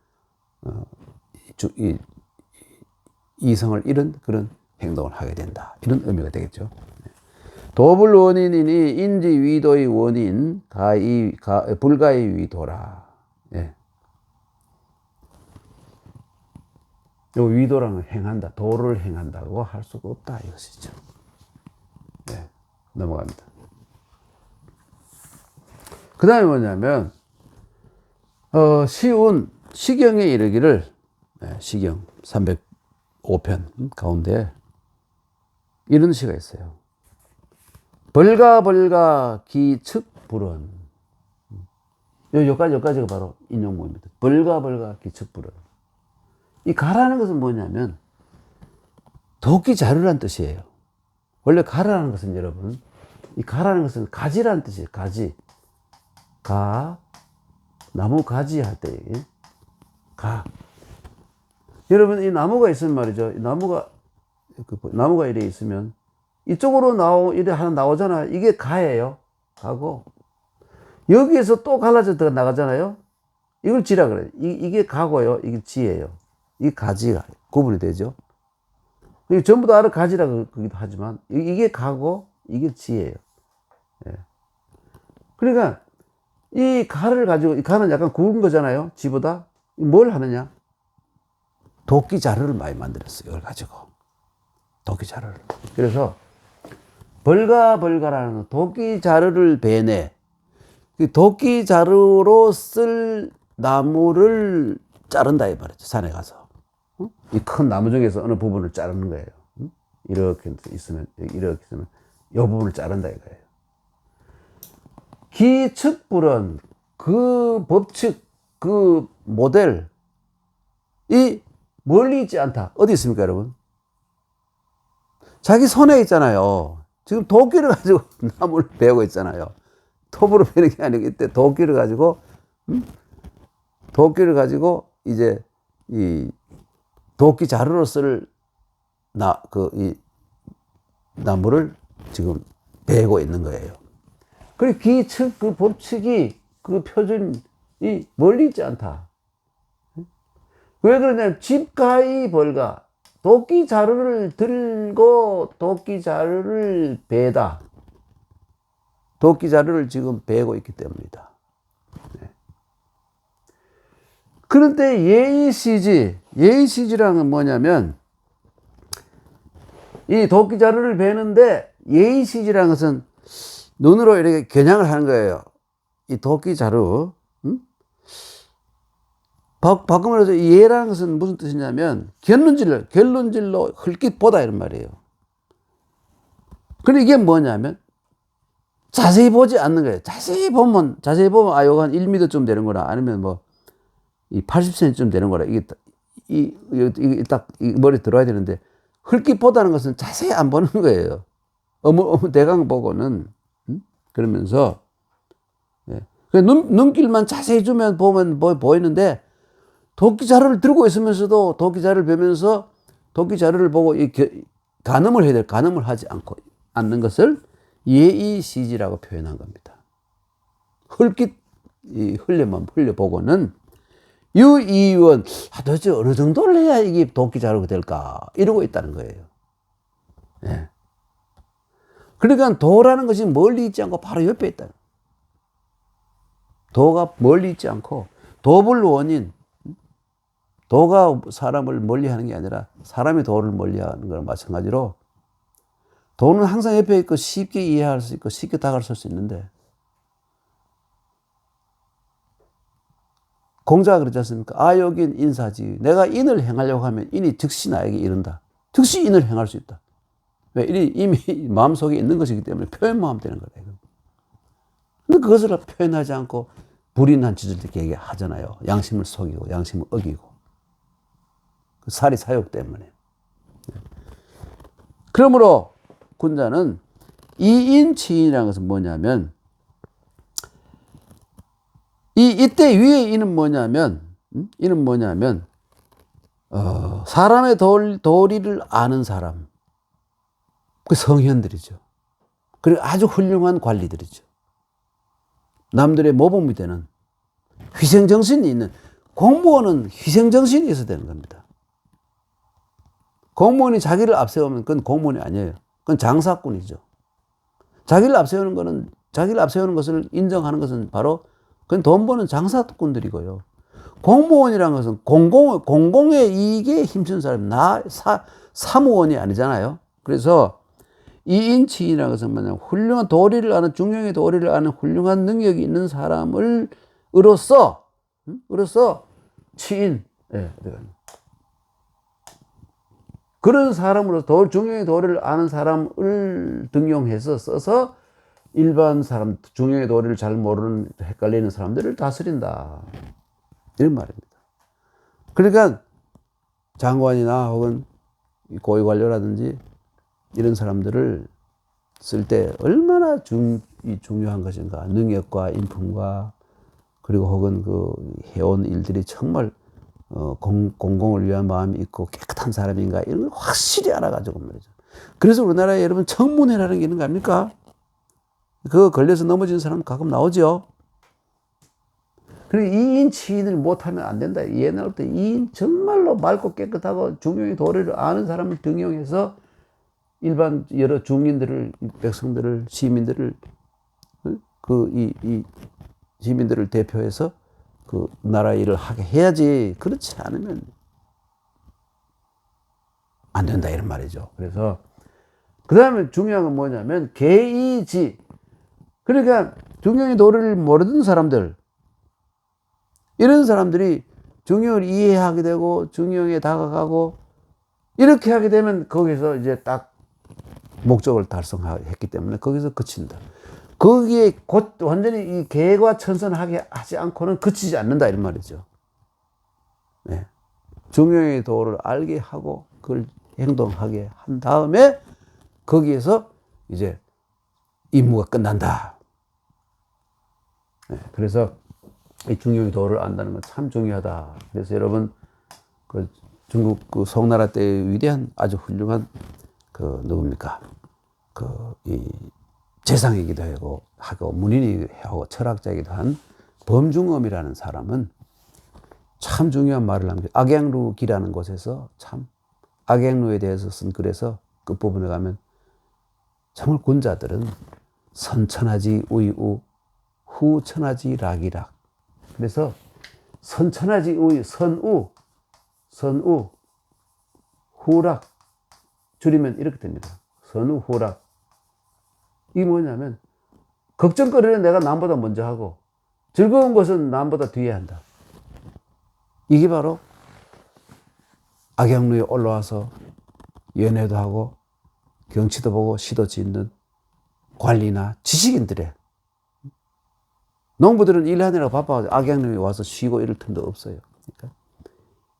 이성을 잃은 그런 행동을 하게 된다. 이런 의미가 되겠죠. 도불원인이니 인지위도의 원인 불가의 위도라. 예. 요 위도라는 행한다. 도를 행한다고 할 수가 없다 이것이죠. 네, 넘어갑니다. 그 다음에 뭐냐면 시경에 이르기를, 시경 305편 가운데 이런 시가 있어요. 벌가 기측불언. 여기까지가 바로 인용문입니다. 벌가 기측불언. 이 가라는 것은 뭐냐면 도끼자루란 뜻이에요. 원래 가라는 것은 여러분, 이 가라는 것은 가지란 뜻이에요. 가지. 나무 가지 할 때, 여러분, 이 나무가 있으면 말이죠. 이 나무가 이래 있으면 이쪽으로 이래 하나 나오잖아요. 이게 가예요. 가고, 여기에서 또 갈라져 더 나가잖아요. 이걸 지라 그래요. 이게 가고요. 이게 지예요. 이 가지가 구분이 되죠. 전부 다 가지라 그러기도 하지만, 이게 가고, 이게 지예요. 예. 그러니까, 이 가를 가지고, 이 가는 약간 굵은 거잖아요. 지보다. 뭘 하느냐? 도끼 자루를 많이 만들었어요. 이걸 가지고. 도끼 자루를. 그래서, 벌가라는 도끼 자루를 베내. 도끼 자루로 쓸 나무를 자른다, 이 말이죠. 산에 가서. 이 큰 나무 중에서 어느 부분을 자르는 거예요. 이렇게 있으면, 이 부분을 자른다, 이거예요. 기측불은 그 법칙, 그 모델, 이 멀리 있지 않다. 어디 있습니까, 여러분? 자기 손에 있잖아요. 지금 도끼를 가지고 나무를 베고 있잖아요. 톱으로 베는 게 아니고 이때 도끼를 가지고 이제 이 도끼 자루로 쓸 이 나무를 지금 베고 있는 거예요. 그리고 기측 그 법칙이 그 표준이 멀리 있지 않다. 왜 그러냐면 집가의 벌가, 도끼 자루를 들고 도끼 자루를 베다. 도끼 자루를 지금 베고 있기 때문이다. 네. 그런데 예의시지라는 건 뭐냐면 이 도끼 자루를 베는데 예의시지라는 것은 눈으로 이렇게 겨냥을 하는 거예요. 이 도끼 자루. 바꾸면서 예라는 것은 무슨 뜻이냐면 결론질로 흘낏 보다 이런 말이에요. 근데 이게 뭐냐면 자세히 보지 않는 거예요. 자세히 보면 요거 한 1m쯤 되는 거라 아니면 뭐 80cm쯤 되는 거라 이게 딱 머리에 들어야 되는데 흘낏 보다는 것은 자세히 안 보는 거예요. 대강 보고는. 그러면서 눈길만 자세히 보면 보이는데 도끼 자루를 들고 있으면서도 도끼 자루를 베면서 도끼 자루를 보고 가늠을 해야 돼. 가늠을 하지 않는 것을 예의시지라고 표현한 겁니다. 헐깃 흘려보고는 유의원 도대체 어느 정도를 해야 이게 도끼 자루가 될까 이러고 있다는 거예요. 예. 그러니까 도라는 것이 멀리 있지 않고 바로 옆에 있다. 도가 멀리 있지 않고 도불원인, 도가 사람을 멀리하는 게 아니라 사람이 도를 멀리하는 거랑 마찬가지로 도는 항상 옆에 있고 쉽게 이해할 수 있고 쉽게 다가설 수 있는데, 공자가 그러지 않습니까? 아, 여긴 인사지. 내가 인을 행하려고 하면 인이 즉시 나에게 이른다. 즉시 인을 행할 수 있다. 왜? 인이 이미 마음속에 있는 것이기 때문에 표현만 하면 되는 거예요. 근데 그것을 표현하지 않고 불인한 짓을 이렇게 하잖아요. 양심을 속이고 양심을 어기고. 그 사리 사욕 때문에. 그러므로 군자는 이인치인이라는 것은 뭐냐면, 이때 위에 이는 뭐냐면, 사람의 도리를 아는 사람. 그 성현들이죠. 그리고 아주 훌륭한 관리들이죠. 남들의 모범이 되는 희생정신이 있는, 공무원은 희생정신이 있어야 되는 겁니다. 공무원이 자기를 앞세우면 그건 공무원이 아니에요. 그건 장사꾼이죠. 자기를 앞세우는 것을 인정하는 것은 바로 그건 돈 버는 장사꾼들이고요. 공무원이라는 것은 공공의 이익에 힘쓴 사람, 사무원이 아니잖아요. 그래서 이인치인이라는 것은 뭐냐면 훌륭한 도리를 아는, 중용의 도리를 아는 훌륭한 능력이 있는 사람을 으로써 치인, 그런 사람으로 중용의 도리를 아는 사람을 등용해서 써서 일반 사람, 중용의 도리를 잘 모르는, 헷갈리는 사람들을 다스린다, 이런 말입니다. 그러니까 장관이나 혹은 고위 관료라든지 이런 사람들을 쓸 때 얼마나 중요한 것인가. 능력과 인품과, 그리고 혹은 그 해온 일들이 정말 공공을 위한 마음이 있고 깨끗한 사람인가, 이런 걸 확실히 알아가지고 말이죠. 그래서 우리나라에 여러분 청문회라는 게 있는 거 아닙니까? 그거 걸려서 넘어진 사람 가끔 나오죠. 그리고 이인 치인을 못하면 안 된다. 옛날 때 이인 정말로 맑고 깨끗하고 중용의 도리를 아는 사람을 등용해서 일반 여러 중인들을, 백성들을, 시민들을, 시민들을 대표해서 그 나라 일을 하게 해야지. 그렇지 않으면 안 된다, 이런 말이죠. 그래서 그 다음에 중요한 건 뭐냐면 계의지. 그러니까 중용의 도리를 모르는 사람들, 이런 사람들이 중용을 이해하게 되고 중용에 다가가고 이렇게 하게 되면 거기서 이제 딱 목적을 달성했기 때문에 거기서 그친다. 거기에 곧 완전히 이 계과 천선하게 하지 않고는 그치지 않는다, 이런 말이죠. 네. 중용의 도를 알게 하고 그걸 행동하게 한 다음에 거기에서 이제 임무가 끝난다. 네. 그래서 이 중용의 도를 안다는 건 참 중요하다. 그래서 여러분, 그 중국 그 송나라 때의 위대한 아주 훌륭한 그 누굽니까? 이 재상이기도 하고 문인이고 철학자이기도 한 범중엄이라는 사람은 참 중요한 말을 합니다. 악양루기라는 곳에서 참 악양루에 대해서 쓴 글에서 끝부분에 가면 정말 군자들은 선천하지 우이우 후천하지 락이락. 그래서 선천하지 우이, 선우 후락, 줄이면 이렇게 됩니다. 선우 후락. 이게 뭐냐면 걱정거리는 내가 남보다 먼저 하고 즐거운 것은 남보다 뒤에 한다. 이게 바로 악양루에 올라와서 연애도 하고 경치도 보고 시도 짓는 관리나 지식인들의, 농부들은 일하느라 바빠가지고 악양루에 와서 쉬고 이럴 틈도 없어요. 그러니까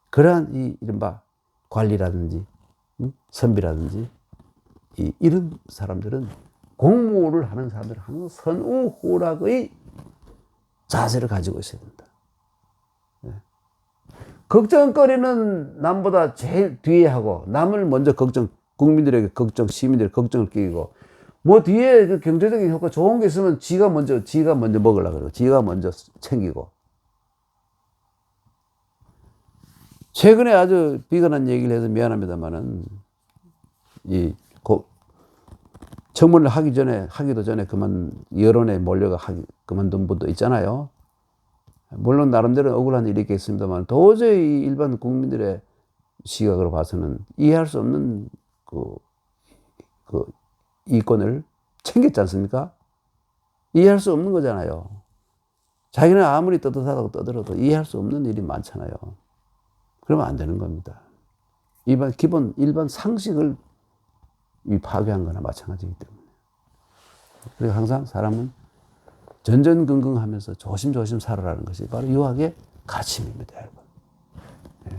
그러한 이른바 관리라든지 선비라든지 이런 사람들은, 공무를 하는 사람들은 항상 선우후락의 자세를 가지고 있어야 된다. 네. 걱정거리는 남보다 제일 뒤에 하고 남을 먼저 걱정, 국민들에게 걱정, 시민들에게 걱정을 끼고 뭐 뒤에 그 경제적인 효과 좋은 게 있으면 지가 먼저 먹으려고 그러고, 지가 먼저 챙기고. 최근에 아주 비관한 얘기를 해서 미안합니다만은, 청문회를 하기도 전에 여론에 몰려가 그만둔 분도 있잖아요. 물론 나름대로 억울한 일이 있겠습니다만, 도저히 일반 국민들의 시각으로 봐서는 이해할 수 없는 그 이권을 챙겼지 않습니까? 이해할 수 없는 거잖아요. 자기는 아무리 떳떳하다고 떠들어도 이해할 수 없는 일이 많잖아요. 그러면 안 되는 겁니다. 일반 상식을 파괴한 거나 마찬가지이기 때문에. 그리고 항상 사람은 전전긍긍하면서 조심조심 살아라는 것이 바로 유학의 가르침입니다, 여러분. 네.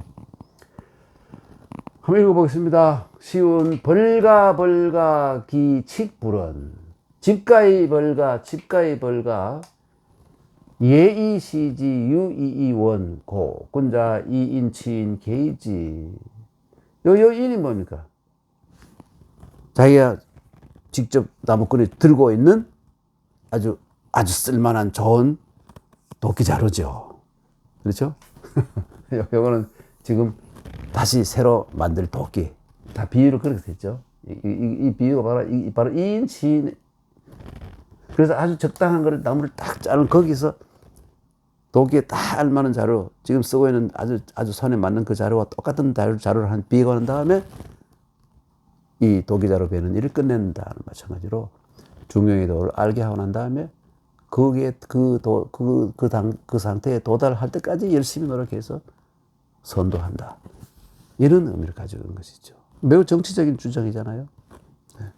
한번 읽어보겠습니다. 쉬운 벌가 기칙불언. 집가의 벌가 예이시지 유이이원 고 군자 이인치인 게이지. 요 인이 뭡니까? 자기가 직접 나무꾼이 들고 있는 아주 쓸만한 좋은 도끼 자루죠. 그렇죠? 요거는 지금 다시 새로 만들 도끼. 다 비유로 그렇게 됐죠. 이 비유가 바로 2인치. 그래서 아주 적당한 거를 나무를 딱 자른 거기서 도끼에 딱 알맞은 자루, 지금 쓰고 있는 아주 손에 맞는 그 자루와 똑같은 자루를 한 비거는 다음에 이 도끼 자루 베는 일을 끝낸다는 마찬가지로 중용의 도를 알게 하고 난 다음에 거기에 그 상태에 도달할 때까지 열심히 노력해서 선도한다. 이런 의미를 가지고 있는 것이죠. 매우 정치적인 주장이잖아요. 네.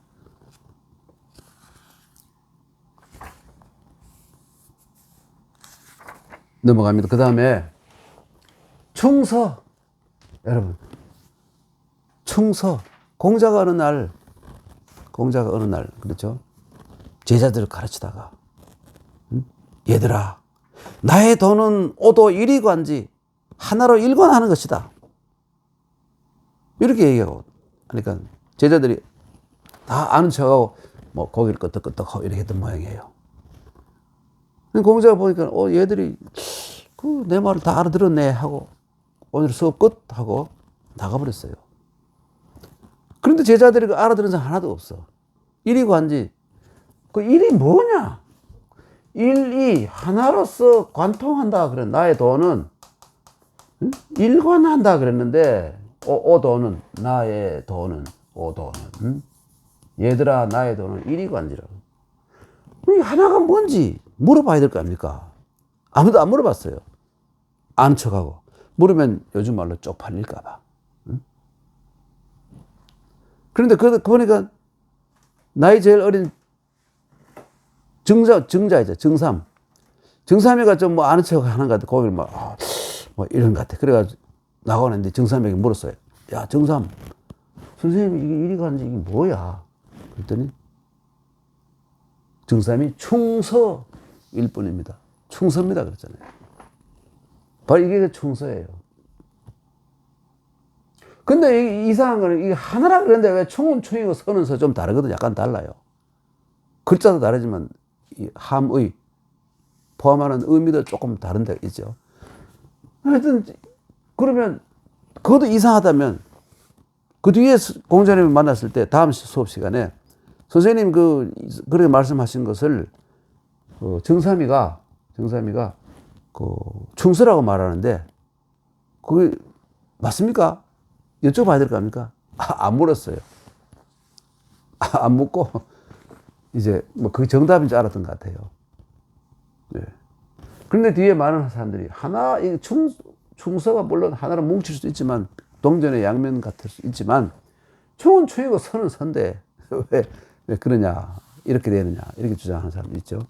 넘어갑니다. 그 다음에 충서. 여러분, 충서. 공자가 어느 날 그렇죠? 제자들을 가르치다가 얘들아, 나의 돈은 오도 일이관지 하나로 일관하는 것이다. 이렇게 얘기하고, 그러니까 제자들이 다 아는 척하고 뭐 고개를 끄덕끄덕하고 이렇게 했던 모양이에요. 공자가 보니까 얘들이 내 말을 다 알아들었네 하고 오늘 수업 끝 하고 나가버렸어요. 그런데 제자들이 알아들은 사람 하나도 없어. 일이관지. 그 일이 뭐냐? 일이 하나로서 관통한다 그래. 나의 돈은 일관한다 그랬는데 오도는 나의 돈은 오도는 얘들아 나의 돈은 일이관지라고. 이 하나가 뭔지 물어봐야 될 거 아닙니까? 아무도 안 물어봤어요. 아는 척하고. 물으면 요즘 말로 쪽팔릴까 봐. 그런데 보니까 나이 제일 어린 정자이죠. 정삼이가 좀 뭐 아는 척 하는 것 같아. 거기를 뭐 이런 것 같아. 그래가지고 나가는데 정삼에게 물었어요. 야, 정삼. 선생님이 이게 이리 가는지 이게 뭐야? 그랬더니 정삼이 충서일 뿐입니다. 충서입니다. 그랬잖아요. 바로 이게 충서예요. 근데 이상한 거는 이게 하나라 그랬는데 왜 충은 충이고 서는 서 좀 다르거든. 약간 달라요. 글자도 다르지만 이 함의 포함하는 의미도 조금 다른 데가 있죠. 하여튼 그러면 그것도 이상하다면 그 뒤에 공자님을 만났을 때 다음 수업 시간에 선생님 그렇게 말씀하신 것을 정삼이가 충서라고 말하는데 그게 맞습니까? 여쭤봐야 될 거 아닙니까? 안 물었어요. 안 묻고 이제 뭐 그게 정답인 줄 알았던 것 같아요. 네. 그런데 뒤에 많은 사람들이 충서가 물론 하나로 뭉칠 수도 있지만 동전의 양면 같을 수 있지만 충은 충이고 서는 선데 왜 그러냐 이렇게 되느냐 이렇게 주장하는 사람도 있죠.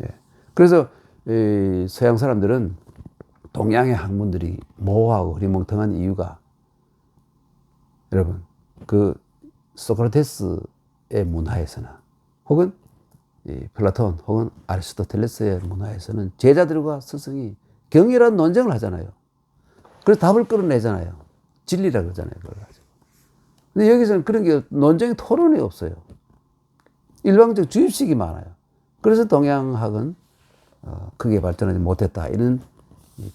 예. 그래서 서양 사람들은 동양의 학문들이 모호하고 흐리멍텅한 이유가 여러분 그 소크라테스의 문화에서나 혹은 플라톤 혹은 아리스토텔레스의 문화에서는 제자들과 스승이 격렬한 논쟁을 하잖아요. 그래서 답을 끌어내잖아요. 진리라고 그러잖아요. 그걸 가지고. 근데 여기서는 그런 게 논쟁이 토론이 없어요. 일방적 주입식이 많아요. 그래서 동양학은 크게 발전하지 못했다. 이런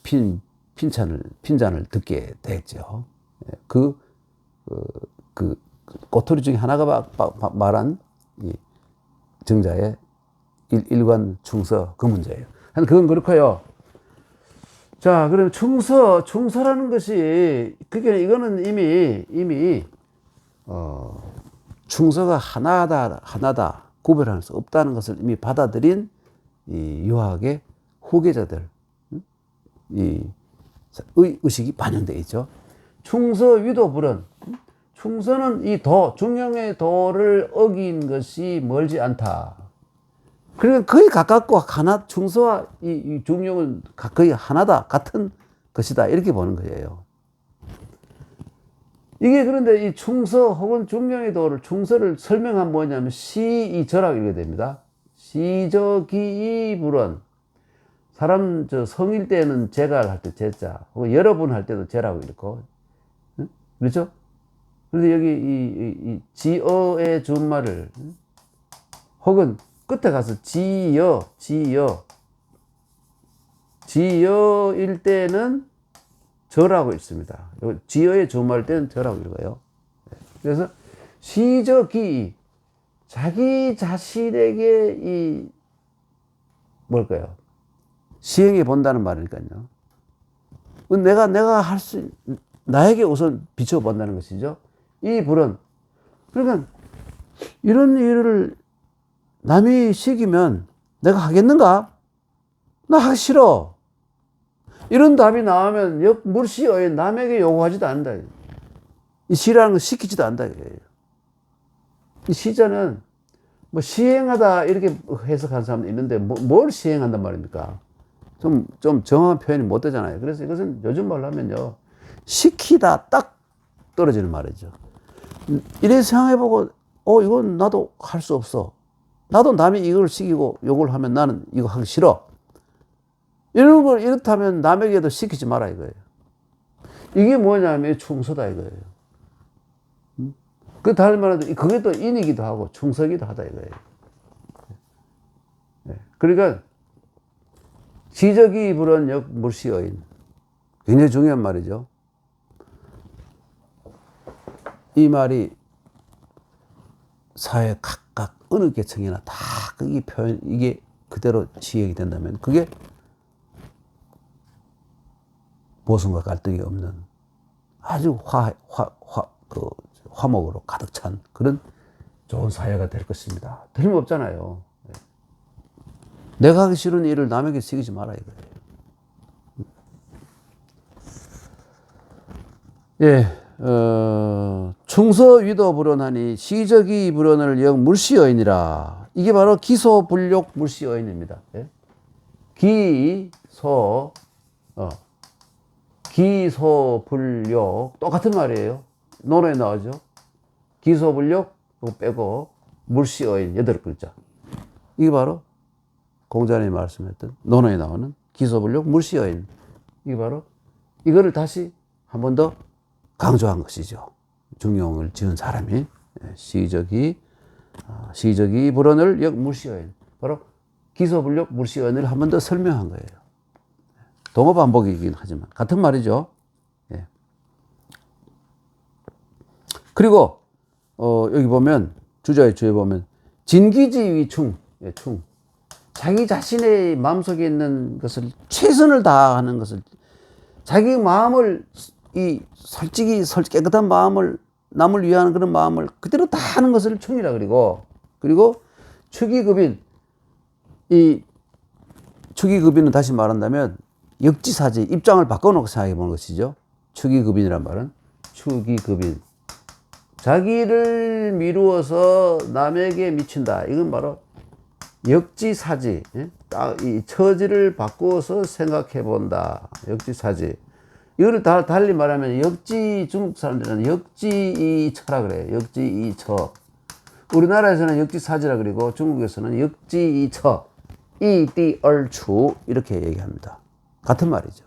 핀잔을 듣게 됐죠. 그 꼬투리 중에 하나가 말한 이 정자의 일관 충서 그 문제예요. 그건 그렇고요. 자, 그럼 충서라는 것이 이거는 이미 충서가 하나다 구별할 수 없다는 것을 이미 받아들인 이 유학의 후계자들 이 의식이 반영되어 있죠. 충서 위도 불언. 충서는 이 중령의 도를 어긴 것이 멀지 않다. 그러니까 거의 가깝고 충서와 이 중령은 거의 하나다, 같은 것이다, 이렇게 보는 거예요. 이게 그런데 이 충서 혹은 중령의 도를, 충서를 설명한 뭐냐면 시이저라고 읽게 됩니다. 시저기이불언. 사람 성일 때는 제갈 할 때 제자, 혹은 여러분 할 때도 제라고 읽고, 응? 그렇죠? 그런데 여기 이 지어의 준말을, 혹은 끝에 가서 지여일 때는 저라고 있습니다. 지어의 준말 때는 저라고 읽어요. 그래서 시저기, 자기 자신에게 뭘까요? 시행해 본다는 말이니까요. 내가 나에게 우선 비춰본다는 것이죠. 이 불은, 그러니까 이런 일을 남이 시키면 내가 하겠는가? 나 하기 싫어. 이런 답이 나오면 물시어에 남에게 요구하지도 않는다. 이 시라는 걸 시키지도 않는다. 이 시자는 뭐 시행하다 이렇게 해석하는 사람도 있는데 뭘 시행한단 말입니까? 좀 정확한 표현이 못 되잖아요. 그래서 이것은 요즘 말로 하면요, 시키다 딱 떨어지는 말이죠. 이래 생각해보고 이건 나도 할 수 없어. 나도 남이 이걸 시키고 요걸 하면 나는 이거 하기 싫어. 이렇다면 남에게도 시키지 마라 이거예요. 이게 뭐냐면 충서다 이거예요. 다른 말로 그게 또 인이기도 하고 충서기도 하다 이거예요. 그러니까 시적이 불은 역물시어인, 굉장히 중요한 말이죠. 이 말이 사회 각각 어느 계층이나 다 이게 그대로 시행이 된다면 그게 보수과 갈등이 없는 아주 화목으로 가득 찬 그런 좋은 사회가 될 것입니다. 틀림없잖아요. 내가 하기 싫은 일을 남에게 시키지 마라 이거예요. 충서 위도 불언하니 시적이 불언을 영 물시어인이라. 이게 바로 기소불욕 물시어인입니다. 기소불욕 똑같은 말이에요. 논어에 나오죠. 기소불욕 빼고 물시어인 8글자. 이게 바로 공자님이 말씀했던 논어에 나오는 기소불욕 물시어인. 이게 바로 이거를 다시 한 번 더 강조한 것이죠. 중용을 지은 사람이 시적이 불언을 역 물시어인, 바로 기소불욕 물시어인을 한 번 더 설명한 거예요. 동어 반복이긴 하지만 같은 말이죠. 그리고 여기 보면 주저의 주에 보면 진기지위 충. 자기 자신의 마음속에 있는 것을 최선을 다하는 것을, 자기 마음을 솔직히 깨끗한 마음을, 남을 위하는 그런 마음을 그대로 다 하는 것을 충이라 그리고 축의급인, 이 축의급인은 다시 말한다면 역지사지, 입장을 바꿔놓고 생각해 보는 것이죠. 축의급인이란 말은 축의급인, 자기를 미루어서 남에게 미친다. 이건 바로 역지사지, 이 처지를 바꾸어서 생각해 본다. 역지사지. 이거를 달리 말하면 중국 사람들은 역지이처라 그래요. 역지이처. 우리나라에서는 역지사지라 그리고 중국에서는 역지이처, 이띠얼추 이렇게 얘기합니다. 같은 말이죠.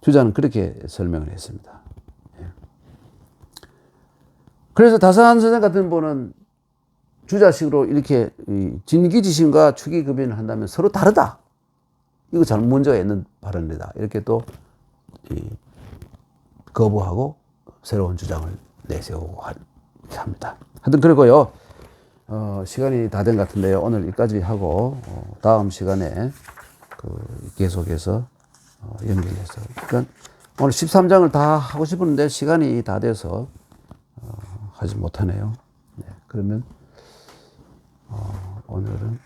주자는 그렇게 설명을 했습니다. 그래서 다산 선생 같은 분은 주자식으로 이렇게 진기지신과 축의급인을 한다면 서로 다르다. 이거 잘 문제가 있는 발언이다. 이렇게 또 거부하고 새로운 주장을 내세우고 합니다. 하여튼 그리고요. 시간이 다 된 것 같은데요. 오늘 여기까지 하고 다음 시간에 계속해서 연결해서 그러니까 오늘 13장을 다 하고 싶었는데 시간이 다 돼서 하지 못하네요. 네, 그러면 오늘은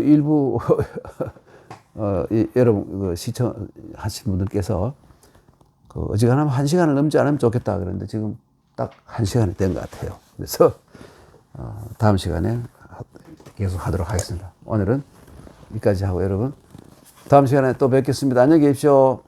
일부 여러분 시청하신 분들께서 어지간하면 1시간을 넘지 않으면 좋겠다 그러는데 지금 딱 1시간이 된 것 같아요. 그래서 다음 시간에 계속 하도록 하겠습니다. 오늘은 여기까지 하고 여러분 다음 시간에 또 뵙겠습니다. 안녕히 계십시오.